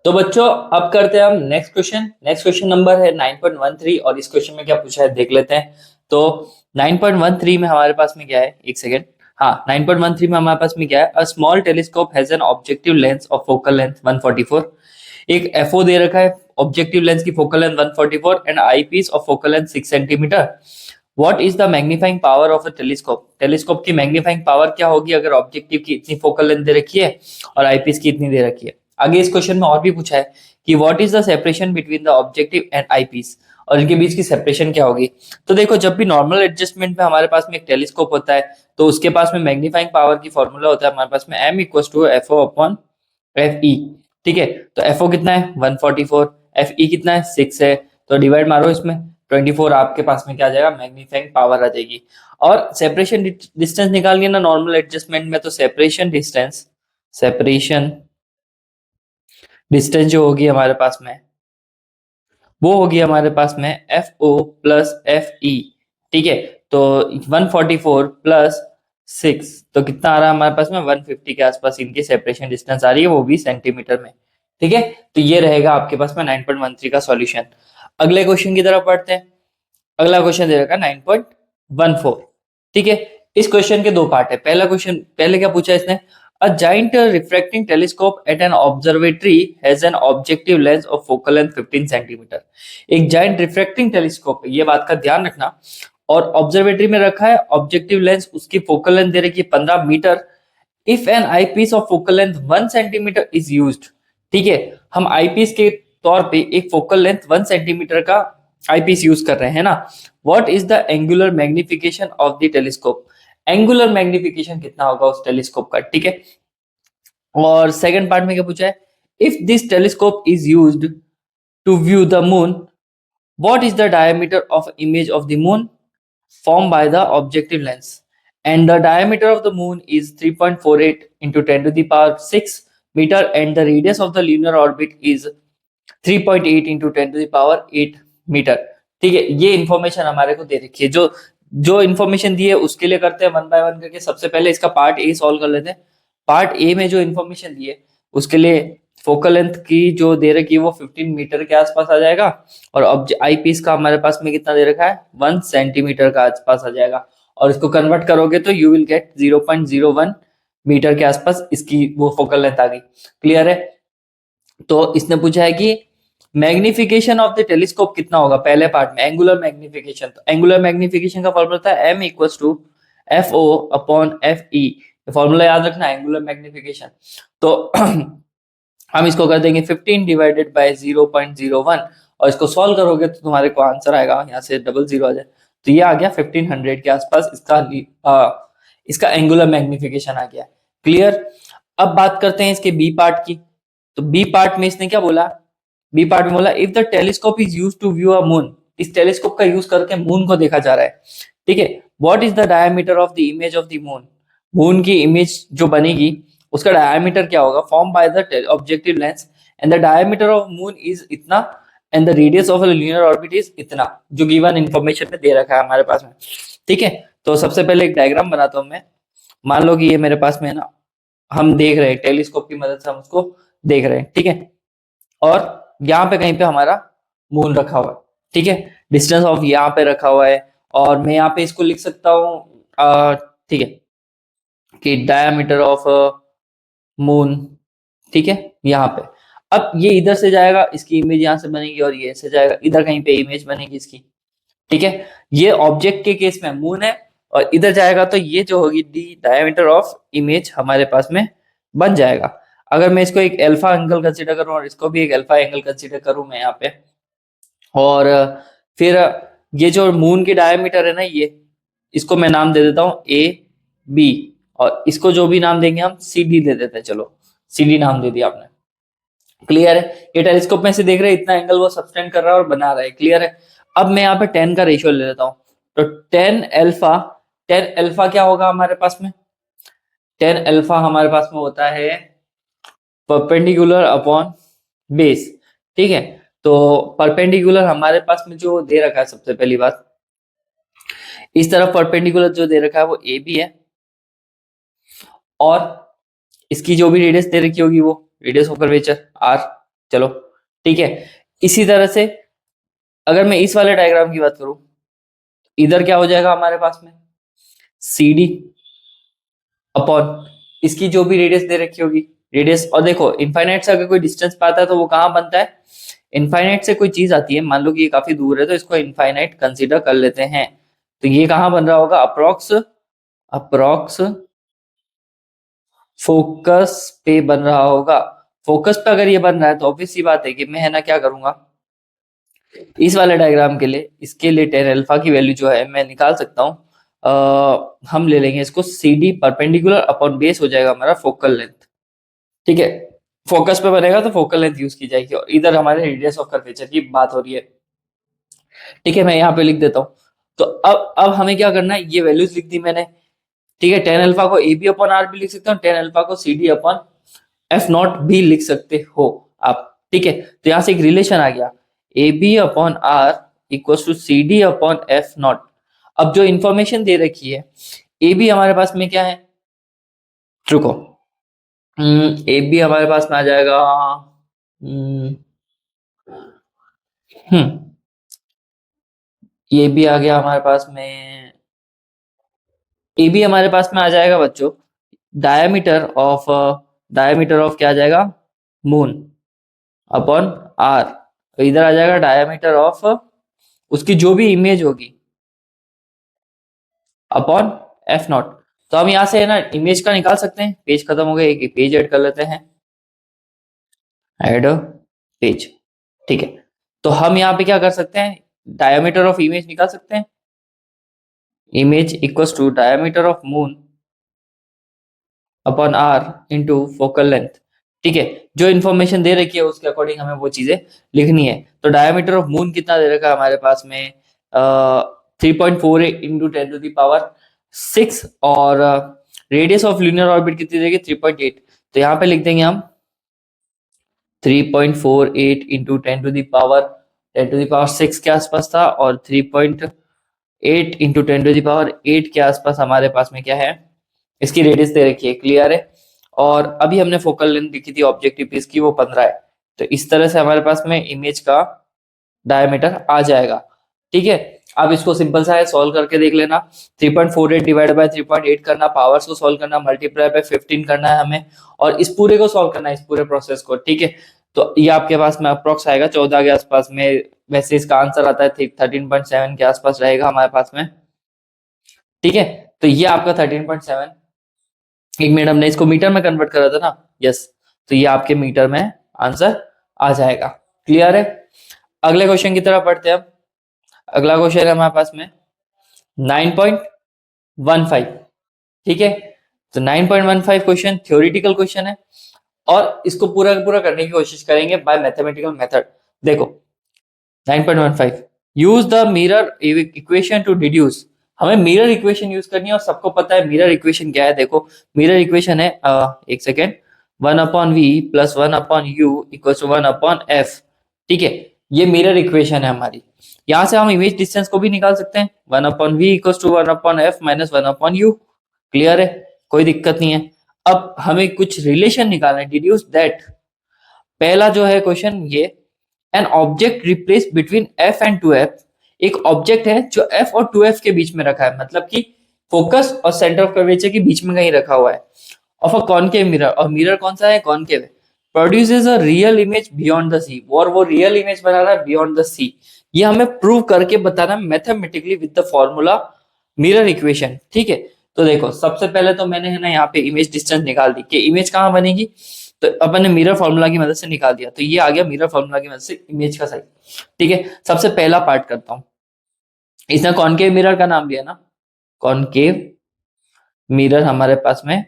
तो बच्चों अब करते हैं हम नेक्स्ट क्वेश्चन नंबर है 9.13 और इस क्वेश्चन में क्या पूछा है देख लेते हैं। तो 9.13 में हमारे पास में क्या है, एक सेकेंड। हाँ, 9.13 में हमारे पास में क्या है, a small telescope has an objective length of focal length 144। एक एफओ दे रखा है, ऑब्जेक्टिव लेंस की focal length 144 and eyepiece of focal length 6 centimetre. What is the magnifying power of a telescope? Telescope की magnifying power क्या होगी अगर objective की इतनी फोकल लेंथ दे रखी है और आईपीस की इतनी दे रखी है। आगे इस क्वेश्चन में और भी पूछा है कि what is the separation between the objective and eyepiece, और इनके बीच की सेपरेशन क्या होगी। तो देखो, जब भी नॉर्मल एडजस्टमेंट में हमारे पास में एक टेलीस्कोप होता है तो उसके पास में मैग्नीफाइंग पावर की फॉर्मूला होता है हमारे पास में m equal to F O upon F E. ठीक है, तो एफ ओ कितना है 144, एफ ई कितना है 6 है, तो डिवाइड मारो इसमें 24, आपके पास में क्या आ जाएगा, मैग्नीफाइंग पावर आ जाएगी। और सेपरेशन डिस्टेंस निकालिए ना नॉर्मल एडजस्टमेंट में, तो सेपरेशन डिस्टेंस जो होगी हमारे पास में वो होगी हमारे पास में F O plus F E. ठीक है, तो 144 प्लस 6 तो कितना आ रहा है हमारे पास में 150 के आसपास इनकी सेपरेशन डिस्टेंस आ रही है, वो भी सेंटीमीटर में। ठीक है, तो ये रहेगा आपके पास में 9.13 का सॉल्यूशन। अगले क्वेश्चन की तरफ बढ़ते हैं। अगला क्वेश्चन दे रखा है 9.14। ठीक है, इस क्वेश्चन के दो पार्ट है। पहला क्वेश्चन, पहले क्या पूछा इसने, a giant refracting telescope at an observatory has an objective lens of focal length 15 centimetre. एक जाइंट रिफ्रैक्टिंग टेलीस्कोप, ये बात का ध्यान रखना, और ऑब्जर्वेटरी में रखा है, ऑब्जेक्टिव लेंस उसकी फोकल लेंथ दे रखी है 15 metre. If an eyepiece of focal length 1 centimetre is used. ठीक है, हम आईपीस के तौर पे एक फोकल लेंथ 1 सेंटीमीटर का आईपीस यूज कर रहे हैं ना। What is the angular magnification of the telescope? Angular magnification कितना होगा उस टेलीस्कोप का। ठीक है, और सेकंड पार्ट में क्या पूछा है, if this telescope is used to view the moon, what is the diameter of image of the moon formed by the objective lens, and the diameter of the moon is 3.48 into 10 to the power 6 meter, and the radius of the lunar orbit is 3.8 into 10 to the power 8 metre. ठीक है, ये information हमारे को दे रखी है। जो जो information दी है उसके लिए करते हैं वन बाय वन करके। सबसे पहले इसका पार्ट ए सॉल्व कर लेते हैं। पार्ट ए में जो इंफॉर्मेशन दी है उसके लिए फोकल लेंथ की जो दे रखी है वो 15 मीटर के आसपास आ जाएगा, और आई पीस का हमारे पास में कितना दे रखा है 1 सेंटीमीटर का आसपास आ जाएगा, और इसको कन्वर्ट करोगे तो यू विल गेट 0.01 मीटर के आसपास इसकी वो फोकल लेंथ आ गई। क्लियर है? तो इसने पूछा है कि मैग्निफिकेशन ऑफ द टेलीस्कोप कितना होगा पहले पार्ट में, एंगुलर मैग्निफिकेशन। तो एंगुलर मैग्निफिकेशन का फॉर्मूला था m equals to F O upon F E. Formula याद रखना एंगुलर मैग्निफिकेशन। तो हम इसको कर देंगे 15 डिवाइडेड बाय 0.01, और इसको सॉल्व करोगे तो तुम्हारे को आंसर आएगा, यहाँ से डबल जीरो आ जाए तो ये आ गया 1500 के आसपास इसका एंगुलर मैग्निफिकेशन आ गया। क्लियर? अब बात करते हैं इसके बी पार्ट की। तो बी पार्ट में इसने क्या बोला, बी पार्ट में बोला if the telescope is used to view a moon, इस टेलीस्कोप का यूज करके मून को देखा जा रहा है। ठीक है, what is the diameter of the image of the moon? Moon की इमेज जो बनेगी उसका डायमीटर क्या होगा, form by the objective lens, and the diameter of moon is इतना, and the radius of lunar orbit is इतना, जो given information में दे रखा है हमारे पास में। ठीक है, तो सबसे पहले एक डायग्राम बनाता हूं मैं। मान लो कि ये मेरे पास में है ना, हम देख रहे हैं टेलीस्कोप की मदद से हम उसको देख रहे हैं। ठीक है, और यहाँ पे कहीं पे हमारा मून रखा हुआ है। ठीक है, डिस्टेंस ऑफ यहाँ पे रखा हुआ है, और मैं यहाँ पे इसको लिख सकता हूँ, ठीक है, कि डायमीटर ऑफ मून। ठीक है, यहाँ पे अब ये इधर से जाएगा, इसकी इमेज यहाँ से बनेगी, और ये ऐसे जाएगा इधर कहीं पे इमेज बनेगी इसकी। ठीक है, ये ऑब्जेक्ट के केस में मून है, और इधर जाएगा तो ये जो होगी डी डायमीटर ऑफ इमेज हमारे पास में बन जाएगा। अगर मैं इसको एक अल्फा एंगल कंसीडर करूं और इसको भी एक अल्फा एंगल कंसीडर करूं मैं यहाँ पे, और फिर ये जो मून की डायमीटर है ना, ये इसको मैं नाम दे देता हूँ ए बी, और इसको जो भी नाम देंगे हम सी डी दे देते हैं। चलो सी डी नाम दे दिया आपने। क्लियर है? ये टेलीस्कोप में से देख रहे हैं इतना एंगल वो सबटेंड कर रहा है और बना रहा है। क्लियर है? अब मैं यहाँ पे 10 का रेशियो ले लेता हूँ, तो 10 अल्फा क्या होगा हमारे पास में, 10 अल्फा हमारे पास में होता है परपेंडिकुलर अपॉन बेस। ठीक है, तो परपेंडिकुलर हमारे पास में जो दे रखा है, सबसे पहली बात इस तरफ परपेंडिकुलर जो दे रखा है वो ए बी है, और इसकी जो भी रेडियस दे रखी होगी वो रेडियस ऑफ कर्वेचर आर। चलो ठीक है। इसी तरह से अगर मैं इस वाले डायग्राम की बात करूं, इधर क्या हो जाएगा हमारे पास में, सी डी अपॉन इसकी जो भी रेडियस दे रखी होगी, रेडियस। और देखो इनफाइनाइट से अगर कोई डिस्टेंस पाता है तो वो कहाँ बनता है, इनफाइनाइट से कोई चीज आती है, मान लो कि ये काफी दूर है तो इसको इनफाइनाइट कंसीडर कर लेते हैं। तो ये कहाँ बन रहा होगा, अप्रोक्स अप्रोक्स फोकस पे बन रहा होगा। फोकस पे अगर ये बन रहा है तो ऑब्वियस सी बात है कि मैं है ना क्या करूंगा, इस वाले डायग्राम के लिए, इसके लिए टेन अल्फा की वैल्यू जो है मैं निकाल सकता हूँ। हम ले लेंगे इसको C D perpendicular upon base हो जाएगा हमारा फोकल लेंथ। ठीक है, फोकस पे बनेगा तो फोकल लेंथ यूज की जाएगी, और इधर हमारे रेडियस ऑफ कर्वेचर की बात हो रही है। ठीक है, मैं यहाँ पे लिख देता हूँ। तो अब हमें क्या करना है, ये वैल्यूज लिख दी मैंने। ठीक है, टेन अल्फा को ए बी अपॉन आर भी लिख सकते हो, टेन अल्फा को C D upon F naught भी लिख सकते हो आप। ठीक है, तो यहां से एक रिलेशन आ गया, A B upon R equal to C D upon F naught. अब जो इंफॉर्मेशन दे रखी है, ए बी हमारे पास में क्या है, रुको, ए बी हमारे पास में आ जाएगा, हम्म ये भी आ गया हमारे पास में, ए बी हमारे पास में आ जाएगा बच्चों, डायमीटर ऑफ क्या आ जाएगा, मून अपॉन आर। तो इधर आ जाएगा डायमीटर ऑफ उसकी जो भी इमेज होगी अपॉन एफ नॉट। तो हम यहां से है ना इमेज का निकाल सकते हैं, पेज खत्म हो गया, एक पेज ऐड कर लेते हैं, ऐड पेज। ठीक है, तो हम यहाँ पे क्या कर सकते हैं, डायमीटर ऑफ इमेज निकाल सकते हैं, image equals to diameter of moon upon R into focal length. ठीक है, जो इन्फॉर्मेशन दे रखी है उसके अकॉर्डिंग हमें वो चीजें लिखनी है। तो डायमीटर ऑफ मून कितना दे रखा है हमारे पास में, 3.48 इंटू 10⁶, और रेडियस ऑफ ल्यूनर ऑर्बिट कितनी देगी, 3.8। तो यहाँ पे लिख देंगे हम 3.48 इंटू 10⁶ के आसपास था, और 3.8 इंटू 10⁸ के आसपास हमारे पास में क्या है, इसकी रेडियस दे रखी है। क्लियर है, और अभी हमने फोकल लेंथ लिखी थी ऑब्जेक्टिव पीस की, वो 15 है। तो इस तरह से हमारे पास में इमेज का डायमीटर आ जाएगा। ठीक है, अब इसको सिंपल सा है, सॉल्व करके देख लेना। 3.48 डिवाइड बाय 3.8 करना, पावर्स को सॉल्व करना, मल्टीप्लाई बाय 15 करना है हमें, और इस पूरे को सॉल्व करना है, इस पूरे प्रोसेस को। ठीक है, तो ये आपके पास में अप्रोक्स आएगा 14 के आसपास में। वैसे इसका आंसर आता है 13.7 के आसपास रहेगा हमारे पास में। ठीक है, तो ये आपका 13.7, एक मिनट, हमने इसको मीटर में कन्वर्ट करा था ना, यस, तो ये आपके मीटर में आंसर आ जाएगा। क्लियर है, अगले क्वेश्चन की तरफ बढ़ते हैं। अब अगला क्वेश्चन है हमारे पास में 9.15। ठीक है, तो 9.15 क्वेश्चन थ्योरेटिकल क्वेश्चन है, और इसको पूरा पूरा करने की कोशिश करेंगे बाय मैथमेटिकल मेथड। देखो 9.15, use the mirror equation two deduce. हमें मिरर इक्वेशन यूज करनी है, और सबको पता है मिरर इक्वेशन क्या है। देखो मिरर इक्वेशन है, एक second, 1/v plus 1/u equal to 1/f। ठीक है, ये मिरर इक्वेशन है हमारी। यहां से हम इमेज डिस्टेंस को भी निकाल सकते हैं, 1/v equal to 1/f minus 1/u। Clear है, कोई दिक्कत नहीं है। अब हमें कुछ रिलेशन निकालना है, डिड्यूस दैट। पहला जो है क्वेश्चन ये, an object replace between F and 2f। एक ऑब्जेक्ट है जो एफ और 2f के बीच में रखा है, मतलब कि फोकस और सेंटर ऑफ कर्वेचर के बीच में कहीं रखा हुआ है, ऑफ अ कॉनकेव मिरर, और मिरर कौन सा है, कॉनकेव है। Produces a real image beyond the C, और वो रियल इमेज बना रहा है बियॉन्ड द सी। ये हमें प्रूव करके बताना mathematically with the formula mirror equation. ठीक है, तो देखो सबसे पहले तो मैंने है ना यहाँ पे इमेज डिस्टेंस निकाल दी कि इमेज कहाँ बनेगी, तो अपन ने मिरर फॉर्मूला की मदद से निकाल दिया, तो ये आ गया मिरर फॉर्मूला की मदद से इमेज का साइज। ठीक है, सबसे पहला पार्ट करता हूँ, इसने कॉनकेव मिरर का नाम लिया ना, कॉनकेव मिरर हमारे पास में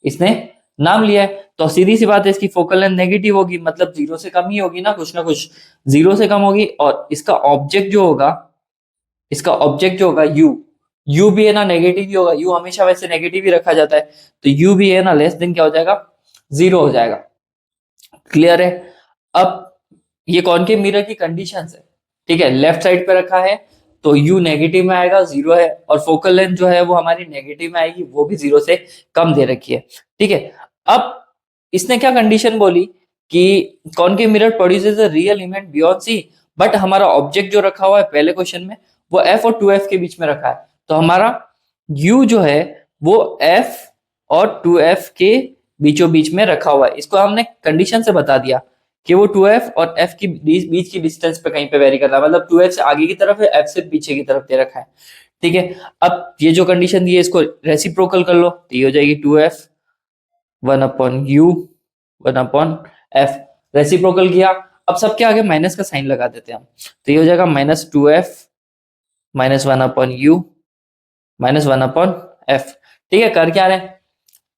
इसने नाम लिया है, तो सीधी सी बात है इसकी फोकल लेंथ नेगेटिव होगी, मतलब जीरो से कम ही होगी ना कुछ जीरो से कम होगी। और इसका ऑब्जेक्ट जो होगा, इसका ऑब्जेक्ट जो होगा यू भी है ना नेगेटिव ही होगा, यू हमेशा वैसे नेगेटिव ही रखा जाता है, तो यू भी है ना लेस देन क्या हो जाएगा, जीरो हो जाएगा। क्लियर है, अब ये कॉनकेव मिरर की कंडीशंस है। ठीक है, लेफ्ट साइड पे रखा है तो यू नेगेटिव में आएगा, जीरो है, और फोकल लेंथ जो है वो हमारी नेगेटिव में आएगी, वो भी जीरो से कम दे रखी है। ठीक है, अब इसने क्या कंडीशन बोली कि concave mirror produces a real image beyond C, but हमारा ऑब्जेक्ट जो रखा हुआ है पहले क्वेश्चन में वो f और 2f के बीच में रखा है, तो हमारा u जो है वो f और 2f के बीचों बीच में रखा हुआ है। इसको हमने कंडीशन से बता दिया कि वो 2f और f की बीच की डिस्टेंस पे कहीं पे वेरी कर रहा है, मतलब 2f से आगे की तरफ है, f से पीछे की तरफ दे रखा है। ठीक है, अब ये जो कंडीशन दी है इसको रेसिप्रोकल कर लो, तो ये हो जाएगी 2f 1/u 1/f। रेसिप्रोकल किया, अब सबके आगे माइनस का साइन लगा देते हैं हम, तो ये हो जाएगा -2f -1/u -1/f। ठीक है, कर क्या रहे हैं,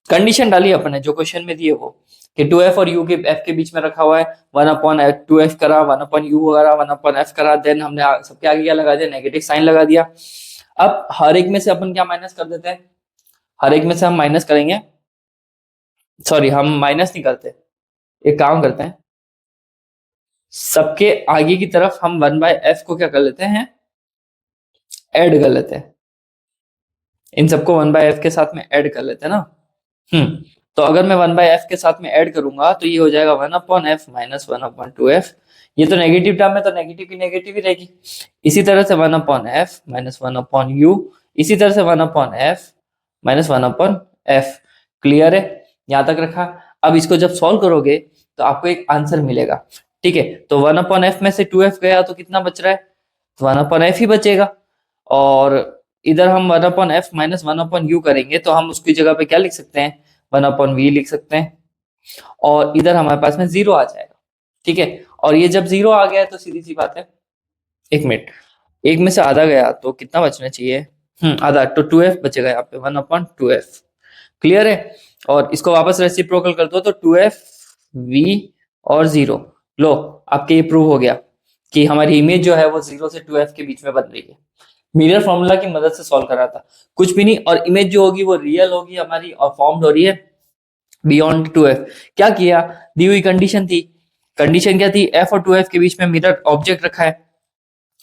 कंडीशन डाली अपने जो क्वेश्चन में दिए वो, कि 2f और u के f के बीच में रखा हुआ है, 1/2f करा, 1/u करा, 1/f करा, देन हमने सबके आगे क्या लगा दिया, नेगेटिव साइन लगा दिया। अब हर एक में से अपन क्या माइनस कर देते हैं, हर एक में से हम माइनस करेंगे, सॉरी हम माइनस नहीं करते, एक काम करते हैं, सबके आगे की तरफ हम 1/f को क्या कर लेते हैं, ऐड कर लेते हैं, इन सबको 1/f के साथ में ऐड कर लेते हैं ना। तो अगर मैं 1/f के साथ में ऐड करूंगा तो ये हो जाएगा 1/f -1/2f। ये तो नेगेटिव टर्म है तो नेगेटिव की नेगेटिव ही रहेगी। इसी तरह से 1/f -1/u, इसी तरह से 1/f -1/f। क्लियर है, यहां तक रखा। अब इसको जब सॉल्व करोगे तो आपको एक आंसर मिलेगा। ठीक है, तो 1/f में से 2f गया तो कितना बच रहा है, 1/f ही बचेगा। और इधर हम 1/f -1/u करेंगे तो हम उसकी जगह पे क्या लिख सकते हैं, 1/v लिख सकते हैं, और इधर हमारे पास में 0 आ जाएगा। ठीक है, और ये जब 0 आ गया तो सीधी सी बात है, एक मिनट, एक में से आधा गया तो कितना बचना चाहिए, आधा, तो 2f बचेगा यहाँ पे 1/2f। क्लियर है, और इसको वापस रेसिप्रोकल कर दो तो 2f v और 0, लो आपके ये प्रूव हो गया कि हमारी इमेज जो है वो 0 से 2f के बीच में बन रही है। मिरर फॉर्मूला की मदद से सॉल्व करा था, कुछ भी नहीं, और इमेज जो होगी वो रियल होगी हमारी और फॉर्म्ड हो रही है बियॉन्ड 2f। क्या किया, दी हुई कंडीशन थी, कंडीशन क्या थी, f और 2f के बीच में मिरर ऑब्जेक्ट रखा है,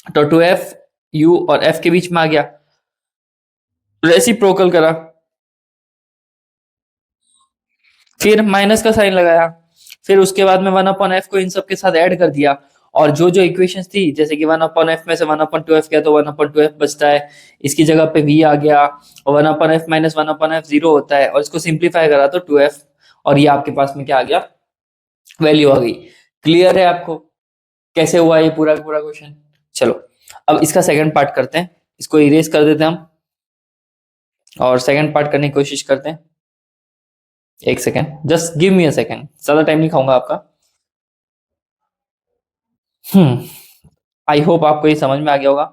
तो 2f u और f के बीच में आ गया, रेसिप्रोकल करा, फिर माइनस का साइन लगाया, फिर उसके बाद में 1/f को इन सब के साथ ऐड कर दिया, और जो जो इक्वेशंस थी, जैसे कि 1/f में से 1/2f गया तो 1/2f बचता है, इसकी जगह पे v आ गया, और 1/f -1/f 0 होता है, और इसको सिंप्लीफाई करा तो 2f, और ये आपके पास में क्या आ गया, वैल्यू आ गई। क्लियर है आपको कैसे हुआ ये पूरा पूरा क्वेश्चन। चलो अब इसका सेकंड पार्ट करते हैं, इसको इरेज कर देते हैं हम, और सेकंड पार्ट करने की कोशिश करते हैं। एक second, just give me a second, ज्यादा टाइम नहीं खाऊंगा आपका। आई होप आपको ये समझ में आ गया होगा।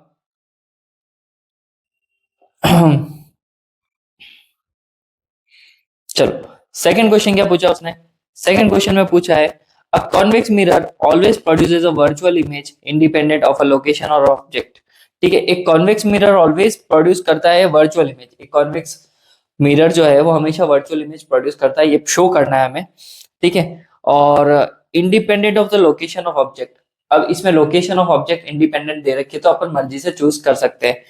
चलो सेकंड क्वेश्चन क्या पूछा उसने, सेकंड क्वेश्चन में पूछा है a convex mirror always produces a virtual image independent of a location और ऑब्जेक्ट। ठीक है, एक कॉन्वेक्स मिरर ऑलवेज प्रोड्यूस करता है वर्चुअल इमेज, एक कॉन्वेक्स मिरर जो है वो हमेशा वर्चुअल इमेज प्रोड्यूस करता है, ये शो करना है हमें। ठीक है, और independent of the location of object. अब इसमें location of object independent they रखी है तो अपन मर्जी से चूज कर सकते हैं।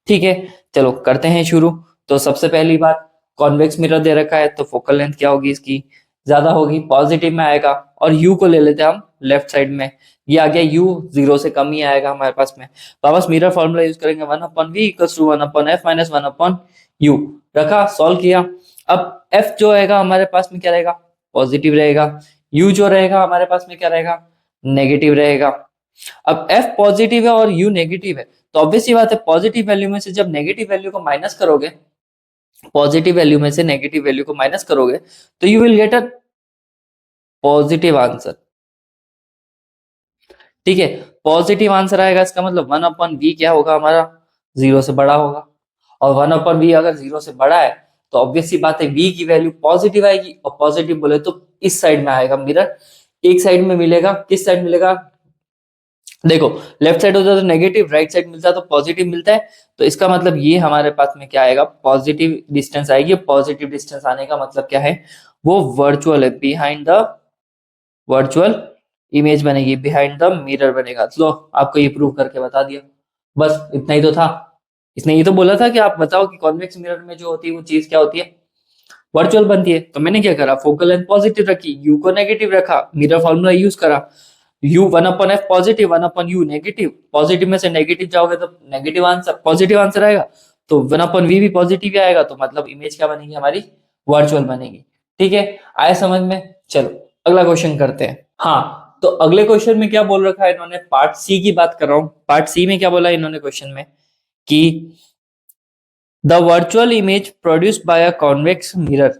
ठीक है, चलो करते हैं शुरू। तो सबसे पहली बात, कॉन्वेक्स मिरर दे रखा है तो फोकल लेंथ क्या होगी इसकी, ज्यादा होगी, पॉजिटिव में आएगा, और यू को ले लेते हैं हम लेफ्ट साइड में, ये आ गया यू 0 से कम ही आएगा हमारे पास में। वापस मिरर फॉर्मूला यूज करेंगे, 1/v equals to 1/f minus 1/u, रखा, सॉल्व किया। अब f जो रहेगा हमारे पास में क्या रहेगा, पॉजिटिव रहेगा, u जो रहेगा हमारे पास में क्या रहेगा, नेगेटिव रहेगा। अब f पॉजिटिव है और u नेगेटिव है, तो ऑब्वियस सी बात है पॉजिटिव वैल्यू में से जब नेगेटिव वैल्यू को माइनस करोगे, पॉजिटिव वैल्यू में से नेगेटिव वैल्यू को माइनस करोगे तो you will get a positive answer. ठीक है, पॉजिटिव आंसर आएगा, इसका मतलब 1/v क्या होगा हमारा, 0 से बड़ा होगा, और 1/v अगर 0 से बड़ा है तो ऑब्वियस सी बात है v की वैल्यू पॉजिटिव आएगी, और पॉजिटिव बोले तो इस साइड में आएगा मिरर, एक साइड में मिलेगा, किस साइड मिलेगा, देखो लेफ्ट साइड होता है तो नेगेटिव, राइट साइड मिलता है तो पॉजिटिव मिलता है, तो इसका मतलब ये हमारे पास में क्या आएगा, पॉजिटिव डिस्टेंस आएगी। पॉजिटिव डिस्टेंस आने का मतलब क्या है, वो वर्चुअल है, बिहाइंड द वर्चुअल इमेज बनेगी, बिहाइंड द मिरर बनेगा। तो आपको ये प्रूव करके बता दिया, बस इतना ही तो था। इसने ये तो बोला था कि आप बताओ कि कॉन्वेक्स मिरर में जो होती है वो चीज क्या होती है, वर्चुअल बनती है। तो मैंने क्या करा, फोकल लेंथ पॉजिटिव रखी, यू को नेगेटिव रखा, मिरर फॉर्मूला यूज करा, you 1/f positive, 1/u negative, positive में से नेगेटिव जाओगे तो नेगेटिव आंसर, पॉजिटिव आंसर आएगा, तो 1/v भी पॉजिटिव ही आएगा, तो मतलब इमेज क्या बनेगी हमारी, वर्चुअल बनेगी। ठीक है, आए समझ में। चलो अगला क्वेश्चन करते हैं। हाँ, तो अगले क्वेश्चन में क्या बोल रखा है इन्होंने, पार्ट सी की बात कर रहा हूँ। पार्ट सी में क्या बोला है इन्होंने क्वेश्चन में कि the virtual image produced by a convex mirror,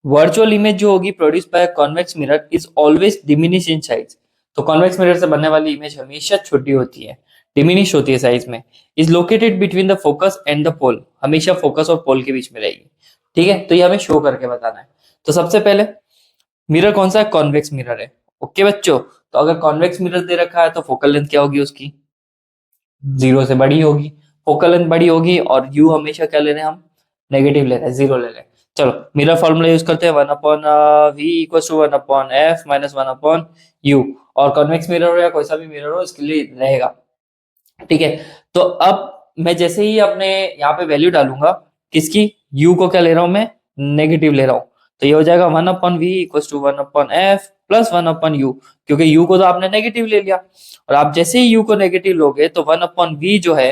virtual image जो होगी produce by convex mirror is always diminish in size. तो कॉन्वेक्स मिरर से बनने वाली इमेज हमेशा छोटी होती है, डिमिनिश होती है साइज में। Is located between the focus and the pole, हमेशा फोकस और पोल के बीच में रहेगी। ठीक है, तो ये हमें शो करके बताना है। तो सबसे पहले मिरर कौन सा है, कॉन्वेक्स मिरर है। ओके बच्चों, तो अगर कॉन्वेक्स मिरर दे रखा है तो फोकल लेंथ क्या होगी उसकी, 0 से बड़ी होगी। फोकल लेंथ बड़ी होगी और यू हमेशा क्या ले रहे हैं हम, नेगेटिव ले रहे हैं, 0 ले रहे हैं। चलो मिरर फॉर्मूला यूज करते हैं, 1/v equal to 1/f minus 1/u। और कॉन्वेक्स मिरर हो या कोई सा भी मिरर हो इसके लिए रहेगा। ठीक है, तो अब मैं जैसे ही अपने यहाँ पे वैल्यू डालूंगा किसकी, u को क्या ले रहा हूं मैं, नेगेटिव ले रहा हूं, तो ये हो जाएगा 1/v equal to 1/f plus 1/u, क्योंकि u को तो आपने नेगेटिव ले लिया, और आप जैसे ही u को नेगेटिव लोगे तो 1/v जो है,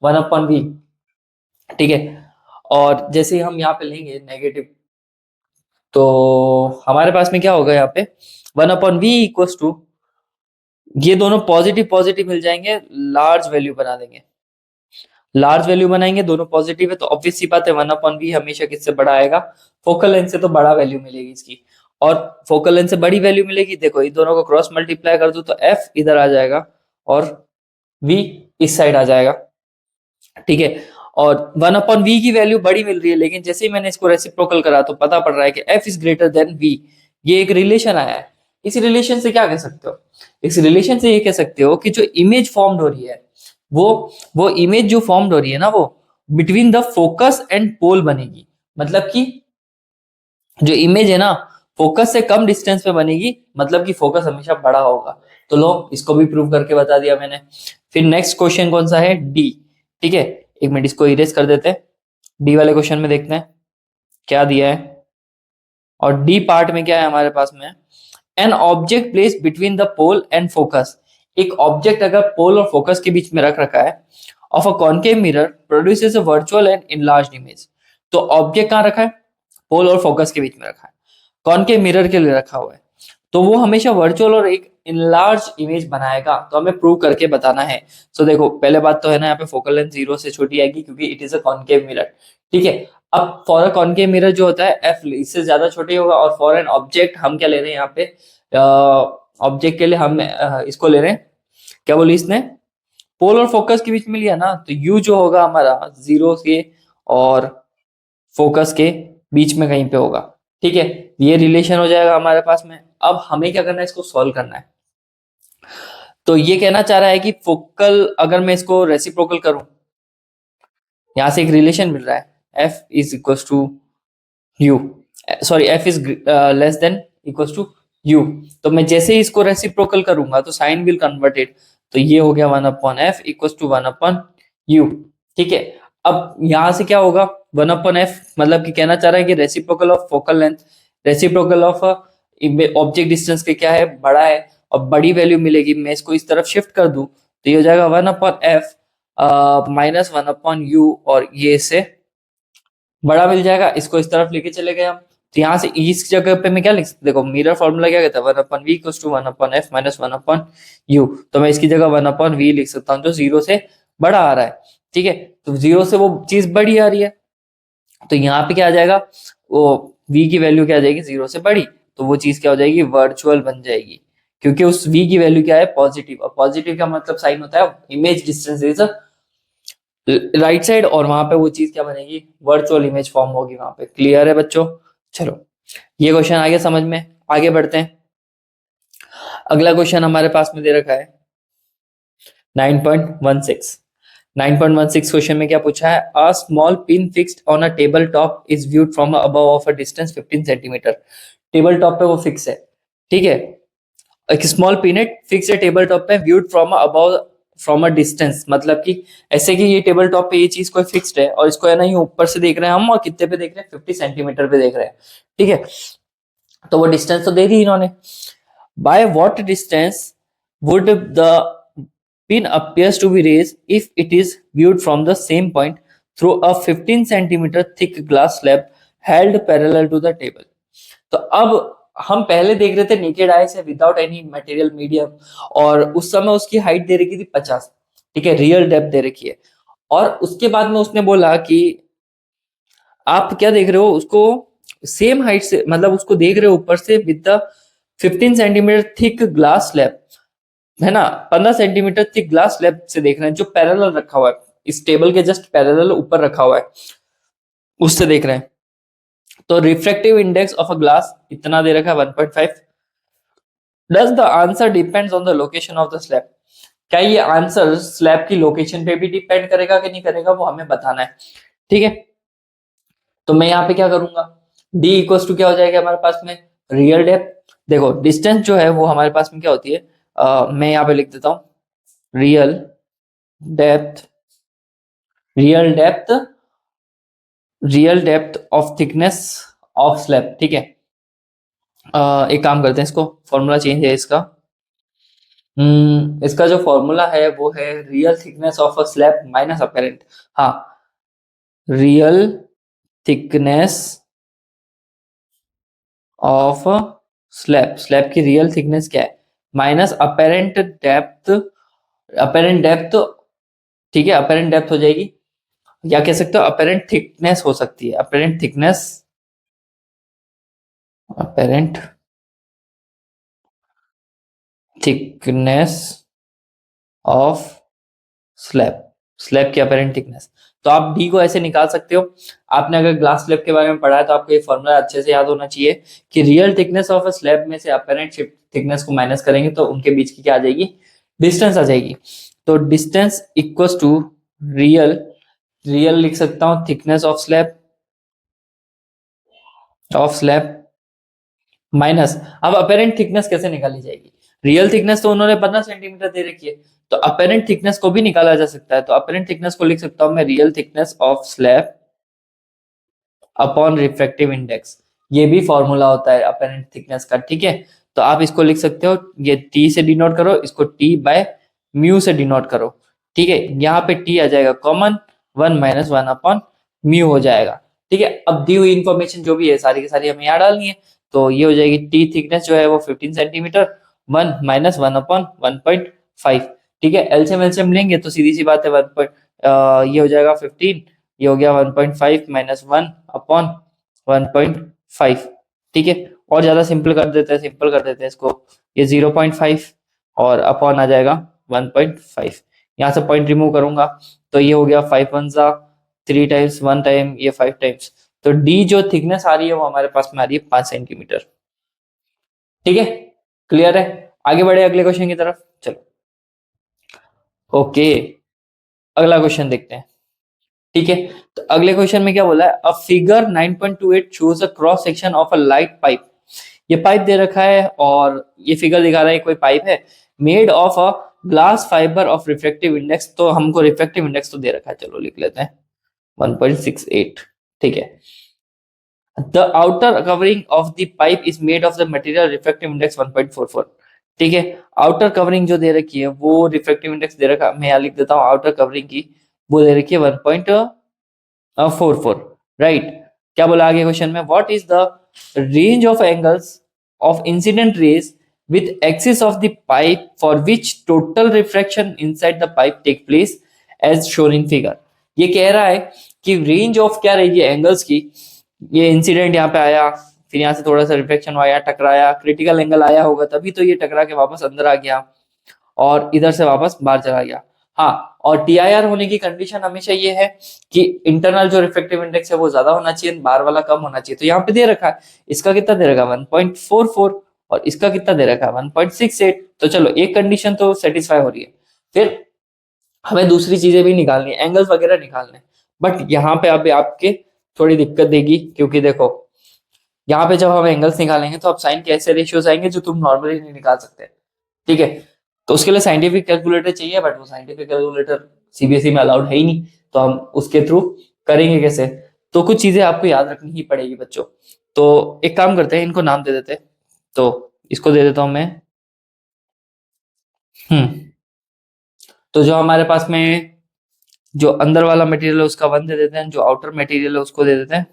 1/v। ठीक है, और जैसे ही हम यहाँ पे लेंगे नेगेटिव, तो हमारे पास में क्या होगा यहाँ पे, 1/v इक्वल टू, ये दोनों पॉजिटिव पॉजिटिव मिल जाएंगे, लार्ज वैल्यू बना देंगे, लार्ज वैल्यू बनाएंगे, दोनों पॉजिटिव है तो ऑब्वियस सी बात है 1/v हमेशा किससे बड़ा आएगा, फोकल लेंथ से तो बड़ा वैल्यू मिलेगी इसकी। और फोकल लेंथ से बड़ी वैल्यू मिलेगी, देखो इन दोनों को क्रॉस मल्टीप्लाई कर दो तो f इधर आ जाएगा और v इस साइड आ जाएगा। ठीक है, और 1/v की वैल्यू बड़ी मिल रही है, लेकिन जैसे ही मैंने इसको रेसिप्रोकल करा तो पता पड़ रहा है कि f is greater than v। ये एक रिलेशन आया है। इस रिलेशन से क्या कह सकते हो, इस रिलेशन से ये कह सकते हो कि जो इमेज फॉर्म्ड हो रही है, वो वो इमेज जो फॉर्म्ड हो रही है ना, वो between the focus and pole बनेगी। मतलब कि जो इमेज है ना, फोकस से कम डिस्टेंस पे बनेगी, मतलब कि फोकस हमेशा बड़ा होगा। तो लो इसको भी प्रूव करके बता दिया मैंने। फिर नेक्स्ट क्वेश्चन कौन सा है, डी। ठीक है, एक मिनट इसको इरेज कर देते हैं। डी वाले क्वेश्चन में देखते हैं क्या दिया है, और डी पार्ट में क्या है हमारे पास में, an object place between the pole and focus, एक ऑब्जेक्ट अगर पोल और फोकस के बीच में रख रखा है, of a concave mirror produces a virtual and enlarged image. तो ऑब्जेक्ट कहाँ रखा है, पोल और फोकस के बीच में रखा है, कॉन्केव मिरर के लिए रखा हुआ है, तो वो हमेशा वर्चुअल और एक इनलार्ज इमेज बनाएगा। तो हमें प्रूव करके बताना है। सो देखो पहले बात तो है ना, यहाँ पे फोकल लेंथ 0 से छोटी आएगी क्योंकि it is a concave mirror. ठीक है, अब फॉर अ कॉन्केव मिरर जो होता है एफ इससे ज्यादा छोटे होगा, और फॉर एन ऑब्जेक्ट हम क्या ले रहे हैं यहाँ पे, ऑब्जेक्ट के लिए हम इसको ले रहे हैं, क्या बोली इसने, पोल और फोकस के बीच में लिया ना, तो यू जो होगा हमारा 0 के और फोकस के बीच में कहीं पे होगा। ठीक है, ये रिलेशन हो जाएगा हमारे पास में। अब हमें क्या करना है, इसको सॉल्व करना है। तो ये कहना चाह रहा है कि फोकल, अगर मैं इसको रेसिप्रोकल करूं, यहां से एक रिलेशन मिल रहा है, f is equal to u, sorry f is less than equal to u। तो मैं जैसे ही इसको रेसिप्रोकल करूंगा तो साइन विल कन्वर्टेड, तो ये हो गया 1/f इक्वल टू 1/u। ठीक है, अब यहां से क्या होगा, 1/f मतलब कि कहना चाह रहा है कि reciprocal of focal length, reciprocal of object distance के क्या है, बड़ा है, और बड़ी वैल्यू मिलेगी। मैं इसको इस तरफ शिफ्ट कर दूं तो ये हो जाएगा 1/f माइनस 1/u, और ये इससे बड़ा मिल जाएगा। इसको इस तरफ लेके चले गए हम, तो यहाँ से इस जगह पे मैं क्या लिख सकता, देखो मिरर फॉर्मूला क्या कहता है, 1/v equals to 1/f minus 1/u। तो मैं इसकी जगह 1/v लिख सकता हूँ जो 0 से बड़ा आ रहा है। ठीक है, तो 0 से वो चीज बड़ी आ रही है, तो यहाँ पे क्या आ जाएगा, वो v की वैल्यू क्या आ जाएगी, 0 से बड़ी, तो वो चीज क्या हो जाएगी, वर्चुअल बन जाएगी, क्योंकि उस v की वैल्यू क्या है, पॉजिटिव। और पॉजिटिव का मतलब साइन होता है image distance is right side, और वहां पे वो चीज क्या बनेगी, वर्चुअल इमेज फॉर्म होगी वहां पे। क्लियर है बच्चों। चलो ये क्वेश्चन आगे समझ में, आगे बढ़ते हैं। अगला क्वेश्चन हमारे पास में दे रखा है 9.16। 9.16 क्वेश्चन में क्या पूछा है, a small pin fixed on a table top is viewed from above of a distance 15 centimetre. Table top पे वो फिक्स है। ठीक है, एक स्मॉल पिन है फिक्स है टेबल टॉप पे, viewed from above from a distance, मतलब कि ऐसे कि ये टेबल टॉप पे ये चीज कोई फिक्स्ड है और इसको है ना ये ऊपर से देख रहे हैं हम, और कितने पे देख रहे हैं, 50 सेंटीमीटर पे देख रहे हैं, ठीक है। तो वो डिस्टेंस तो दे दी इन्होंने। By what distance would the pin appears to be raised if it is viewed from the same point through a 15 centimeter thick glass slab held parallel to the table। तो अब हम पहले देख रहे थे नेकेड आई से without any material medium, और उस समय उसकी हाइट दे रखी थी 50, ठीक है, रियल डेप्थ दे रखी है। और उसके बाद में उसने बोला कि आप क्या देख रहे हो उसको सेम हाइट से, मतलब उसको देख रहे हो ऊपर से with the 15 centimetre thick glass slab, है ना, 15 सेंटीमीटर थिक ग्लास स्लैब से देख रहे हैं जो पैरेलल रखा हुआ है, इस टेबल के जस्ट पैरेलल ऊपर रखा हुआ है, उससे देख रहे हैं। तो refractive index of a glass इतना दे रखा है 1.5। Does the answer depends on the location of the slab. क्या ये आंसर स्लैब की लोकेशन पे भी डिपेंड करेगा कि नहीं करेगा, वो हमें बताना है, ठीक है। तो मैं यहाँ पे क्या करूंगा, d इक्वल टू क्या हो जाएगा हमारे पास में, रियल डेप्थ। देखो डिस्टेंस जो है वो हमारे पास में क्या होती है, मैं यहाँ पे लिख देता हूँ real depth, real depth, real depth of thickness of slab, ठीक है। एक काम करते हैं, इसको फॉर्मूला चेंज है इसका। इसका जो फॉर्मूला है वो है real thickness of a slab minus apparent, हाँ, real thickness of slab, slab की रियल थिकनेस क्या है, minus apparent depth, apparent depth, ठीक है, अपेरेंट डेप्थ हो जाएगी, या कह सकते हो अपेरेंट थिकनेस हो सकती है, apparent thickness, apparent thickness of slab, slab की अपेरेंट थिकनेस। तो आप डी को ऐसे निकाल सकते हो। आपने अगर ग्लास स्लैब के बारे में पढ़ा है तो आपको ये फॉर्मूला अच्छे से याद होना चाहिए कि real thickness of a slab में से अपेरेंट थिकनेस को माइनस करेंगे तो उनके बीच की क्या आ जाएगी, डिस्टेंस आ जाएगी। तो distance equals to real, real लिख सकता हूं thickness of slab, of slab minus, अब अपेरेंट थिकनेस कैसे निकाली जाएगी, रियल थिकनेस तो उन्होंने 15 सेंटीमीटर दे रखी है, तो अपेरेंट थिकनेस को भी निकाला जा सकता है। तो अपेरेंट थिकनेस को लिख सकता हूं मैं real thickness of slab upon refractive index, ये भी फॉर्मूला होता है अपेरेंट थिकनेस का, ठीक है। तो आप इसको लिख सकते हो, ये टी से डिनोट करो, इसको टी बाय म्यू से डिनोट करो, ठीक है। यहाँ पे टी आ जाएगा कॉमन, 1 - 1 अपॉन म्यू हो जाएगा, ठीक है। अब दी हुई इंफॉर्मेशन जो भी है सारी की सारी हमें यहाँ डालनी है, तो ये हो जाएगी टी थिकनेस जो है वो 15 सेंटीमीटर, 1 - 1 अपॉन 1.5, ठीक है। एलसीएम एलसीएम लेंगे तो सीधी सी बात है, ये हो जाएगा 15, ये हो गया 1.5 - 1 अपॉन 1.5, ठीक है। और ज्यादा सिंपल कर देते हैं, सिंपल कर देते हैं इसको, ये 0.5 और अपॉन आ जाएगा 1.5, यहाँ से पॉइंट रिमूव करूंगा तो ये हो गया 5 1 जा 3 टाइम्स, 1 टाइम, ये 5 टाइम्स। तो डी जो थिकनेस आ रही है वो हमारे पास में आ रही है 5 सेंटीमीटर, ठीक है। क्लियर है, आगे बढ़े अगले क्वेश्चन की तरफ, चलो। ओके, अगला क्वेश्चन देखते हैं, ठीक है। तो अगले क्वेश्चन में क्या बोला है, a figure 9.28 shows a cross section of a light pipe. ये पाइप दे रखा है और ये फिगर दिखा रहा है कोई पाइप है, made of a glass fibre of refractive index, तो हमको रिफ्रैक्टिव इंडेक्स तो दे रखा है, चलो लिख लेते हैं 1.68, ठीक है। The outer covering of the pipe is made of the material refractive index 1.44, ठीक है। आउटर कवरिंग जो दे रखी है वो रिफ्रैक्टिव इंडेक्स दे रखा, मैं यहाँ लिख देता हूँ आउटर कवरिंग की, वो दे रखी है 1.44, राइट। क्या बोला आगे क्वेश्चन में, what is the range of angles of incident raise with axis of the pipe for which total refraction inside the pipe take place as shown in figure। ये कह रहा है कि रेंज ऑफ क्या रहेगी एंगल्स की, ये इंसिडेंट यहाँ पे आया, फिर यहाँ से थोड़ा सा रिफ्लेक्शन आया, टकराया, क्रिटिकल एंगल आया होगा तभी तो ये टकरा के वापस अंदर आ गया और इधर से वापस बाहर चला गया। हाँ, और टीआईआर होने की कंडीशन हमेशा ये है कि इंटरनल जो रिफ्लेक्टिव इंडेक्स है वो ज्यादा होना चाहिए, बाहर वाला कम होना चाहिए। तो यहाँ पे दे रखा है, इसका कितना दे रखा है 1.44 और इसका कितना दे रखा है 1.68। तो चलो एक कंडीशन तो सेटिस्फाई हो रही है, फिर हमें दूसरी चीजें भी निकालनी है, एंगल्स वगैरह निकालने, बट यहाँ पे अभी आपके थोड़ी दिक्कत देगी, क्योंकि देखो यहाँ पे जब हम एंगल्स निकालेंगे तो अब साइन के ऐसे रेशियोज आएंगे जो तुम नॉर्मली नहीं निकाल सकते, ठीक है। तो उसके लिए साइंटिफिक कैलकुलेटर चाहिए, बट वो साइंटिफिक कैलकुलेटर सीबीएसई में अलाउड है ही नहीं, तो हम उसके थ्रू करेंगे कैसे? तो कुछ चीजें आपको याद रखनी ही पड़ेगी बच्चों। तो एक काम करते हैं, इनको नाम दे देते हैं। तो इसको दे देता हूं मैं तो जो हमारे पास में जो अंदर वाला मटेरियल है उसका 1 दे देते हैं, जो आउटर मटेरियल है उसको दे देते हैं,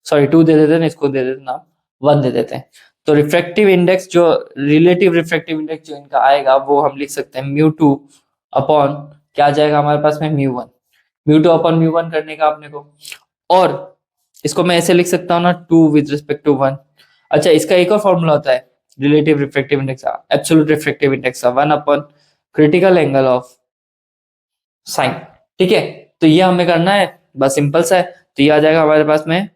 सॉरी 2 दे देते हैं, इसको दे देते हैं नाम 1 दे देते हैं। तो रिफ्रैक्टिव इंडेक्स, जो रिलेटिव रिफ्रैक्टिव इंडेक्स जो इनका आएगा वो हम लिख सकते हैं म्यू टू अपॉन क्या आ जाएगा हमारे पास में mu one. Mu two upon mu one करने का अपने को, और इसको मैं ऐसे लिख सकता हूँ ना, 2 विद रिस्पेक्ट टू 1। अच्छा, इसका एक और फॉर्मूला होता है रिलेटिव रिफ्रैक्टिव इंडेक्स का, एब्सोल्यूट रिफ्रैक्टिव इंडेक्स का, 1 upon critical angle of sine. ठीक है, तो ये हमें करना है, बस सिंपल सा है। तो ये आ जाएगा हमारे पास में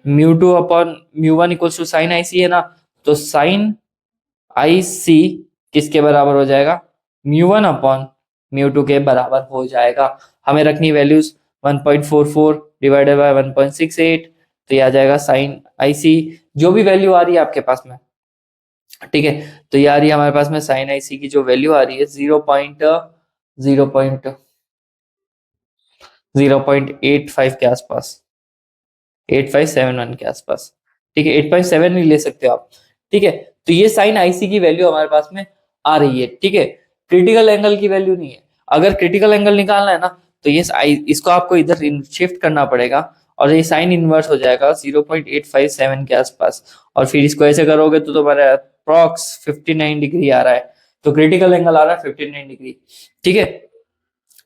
mu two upon mu one equals to sine I C है ना, तो साइन आई सी किसके बराबर हो जाएगा? Mu one upon mu two के बराबर हो जाएगा। हमें रखनी वैल्यूज 1.44 डिवाइडेड बाय 1.68, तो ये आ जाएगा साइन आई सी, जो भी वैल्यू आ रही है आपके पास में। ठीक है, तो ये आ रही है हमारे पास में साइन आई सी की जो वैल्यू आ रही है 0.85 के आसपास, 8571 के आसपास। ठीक है, 8.7 नहीं ले सकते हो आप। ठीक है, तो ये साइन आईसी की वैल्यू हमारे पास में आ रही है। ठीक है, क्रिटिकल एंगल की वैल्यू नहीं है। अगर क्रिटिकल एंगल निकालना है ना, तो ये इसको आपको इधर शिफ्ट करना पड़ेगा, और ये साइन इनवर्स हो जाएगा 0.857 के आसपास, और फिर इसको ऐसे करोगे तो तुम्हारा अप्रॉक्स 59 डिग्री आ रहा है। तो क्रिटिकल एंगल आ रहा है 59 डिग्री। ठीक है,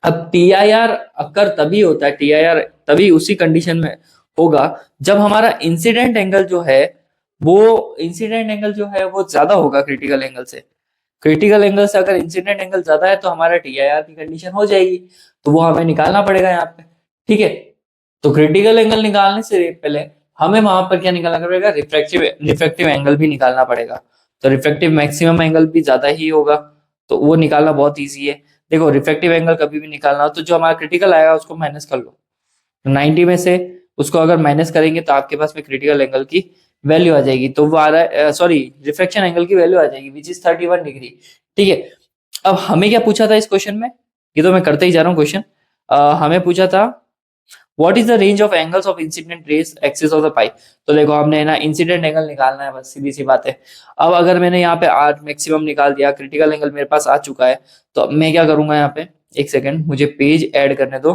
अब टीआईआर अकर तभी होता है, टीआईआर तभी उसी कंडीशन में होगा जब हमारा इंसिडेंट एंगल जो है वो ज्यादा होगा क्रिटिकल एंगल से। क्रिटिकल एंगल से अगर इंसिडेंट एंगल ज्यादा है तो हमारा टीआईआर की कंडीशन हो जाएगी, तो वो हमें निकालना पड़ेगा यहाँ पे। ठीक है, तो क्रिटिकल एंगल निकालने से पहले हमें वहां पर क्या निकालना पड़ेगा? रिफ्रैक्टिव रिफ्रैक्टिव एंगल भी निकालना पड़ेगा। तो रिफ्रैक्टिव मैक्सिमम एंगल भी ज्यादा ही होगा, तो वो निकालना बहुत ईजी है। देखो, रिफ्रैक्टिव एंगल कभी भी निकालना हो तो जो हमारा क्रिटिकल आएगा उसको माइनस कर लो, 90 में से उसको अगर माइनस करेंगे तो आपके पास में क्रिटिकल एंगल की वैल्यू आ जाएगी, तो वो आ रहा है, सॉरी, रिफ्लेक्शन एंगल की वैल्यू आ जाएगी विच इज 31 डिग्री। ठीक है, अब हमें क्या पूछा था इस क्वेश्चन में? ये तो मैं करते ही जा रहा हूँ क्वेश्चन। हमें पूछा था what is the range of angles of incident rays axis of the pie. तो देखो, हमने ना इंसिडेंट एंगल निकालना है, बस सीधी सी बात है। अब अगर मैंने यहाँ पे आर मैक्सिमम निकाल दिया, क्रिटिकल एंगल मेरे पास आ चुका है, तो अब मैं क्या करूंगा यहाँ पे, एक सेकेंड मुझे पेज ऐड करने दो।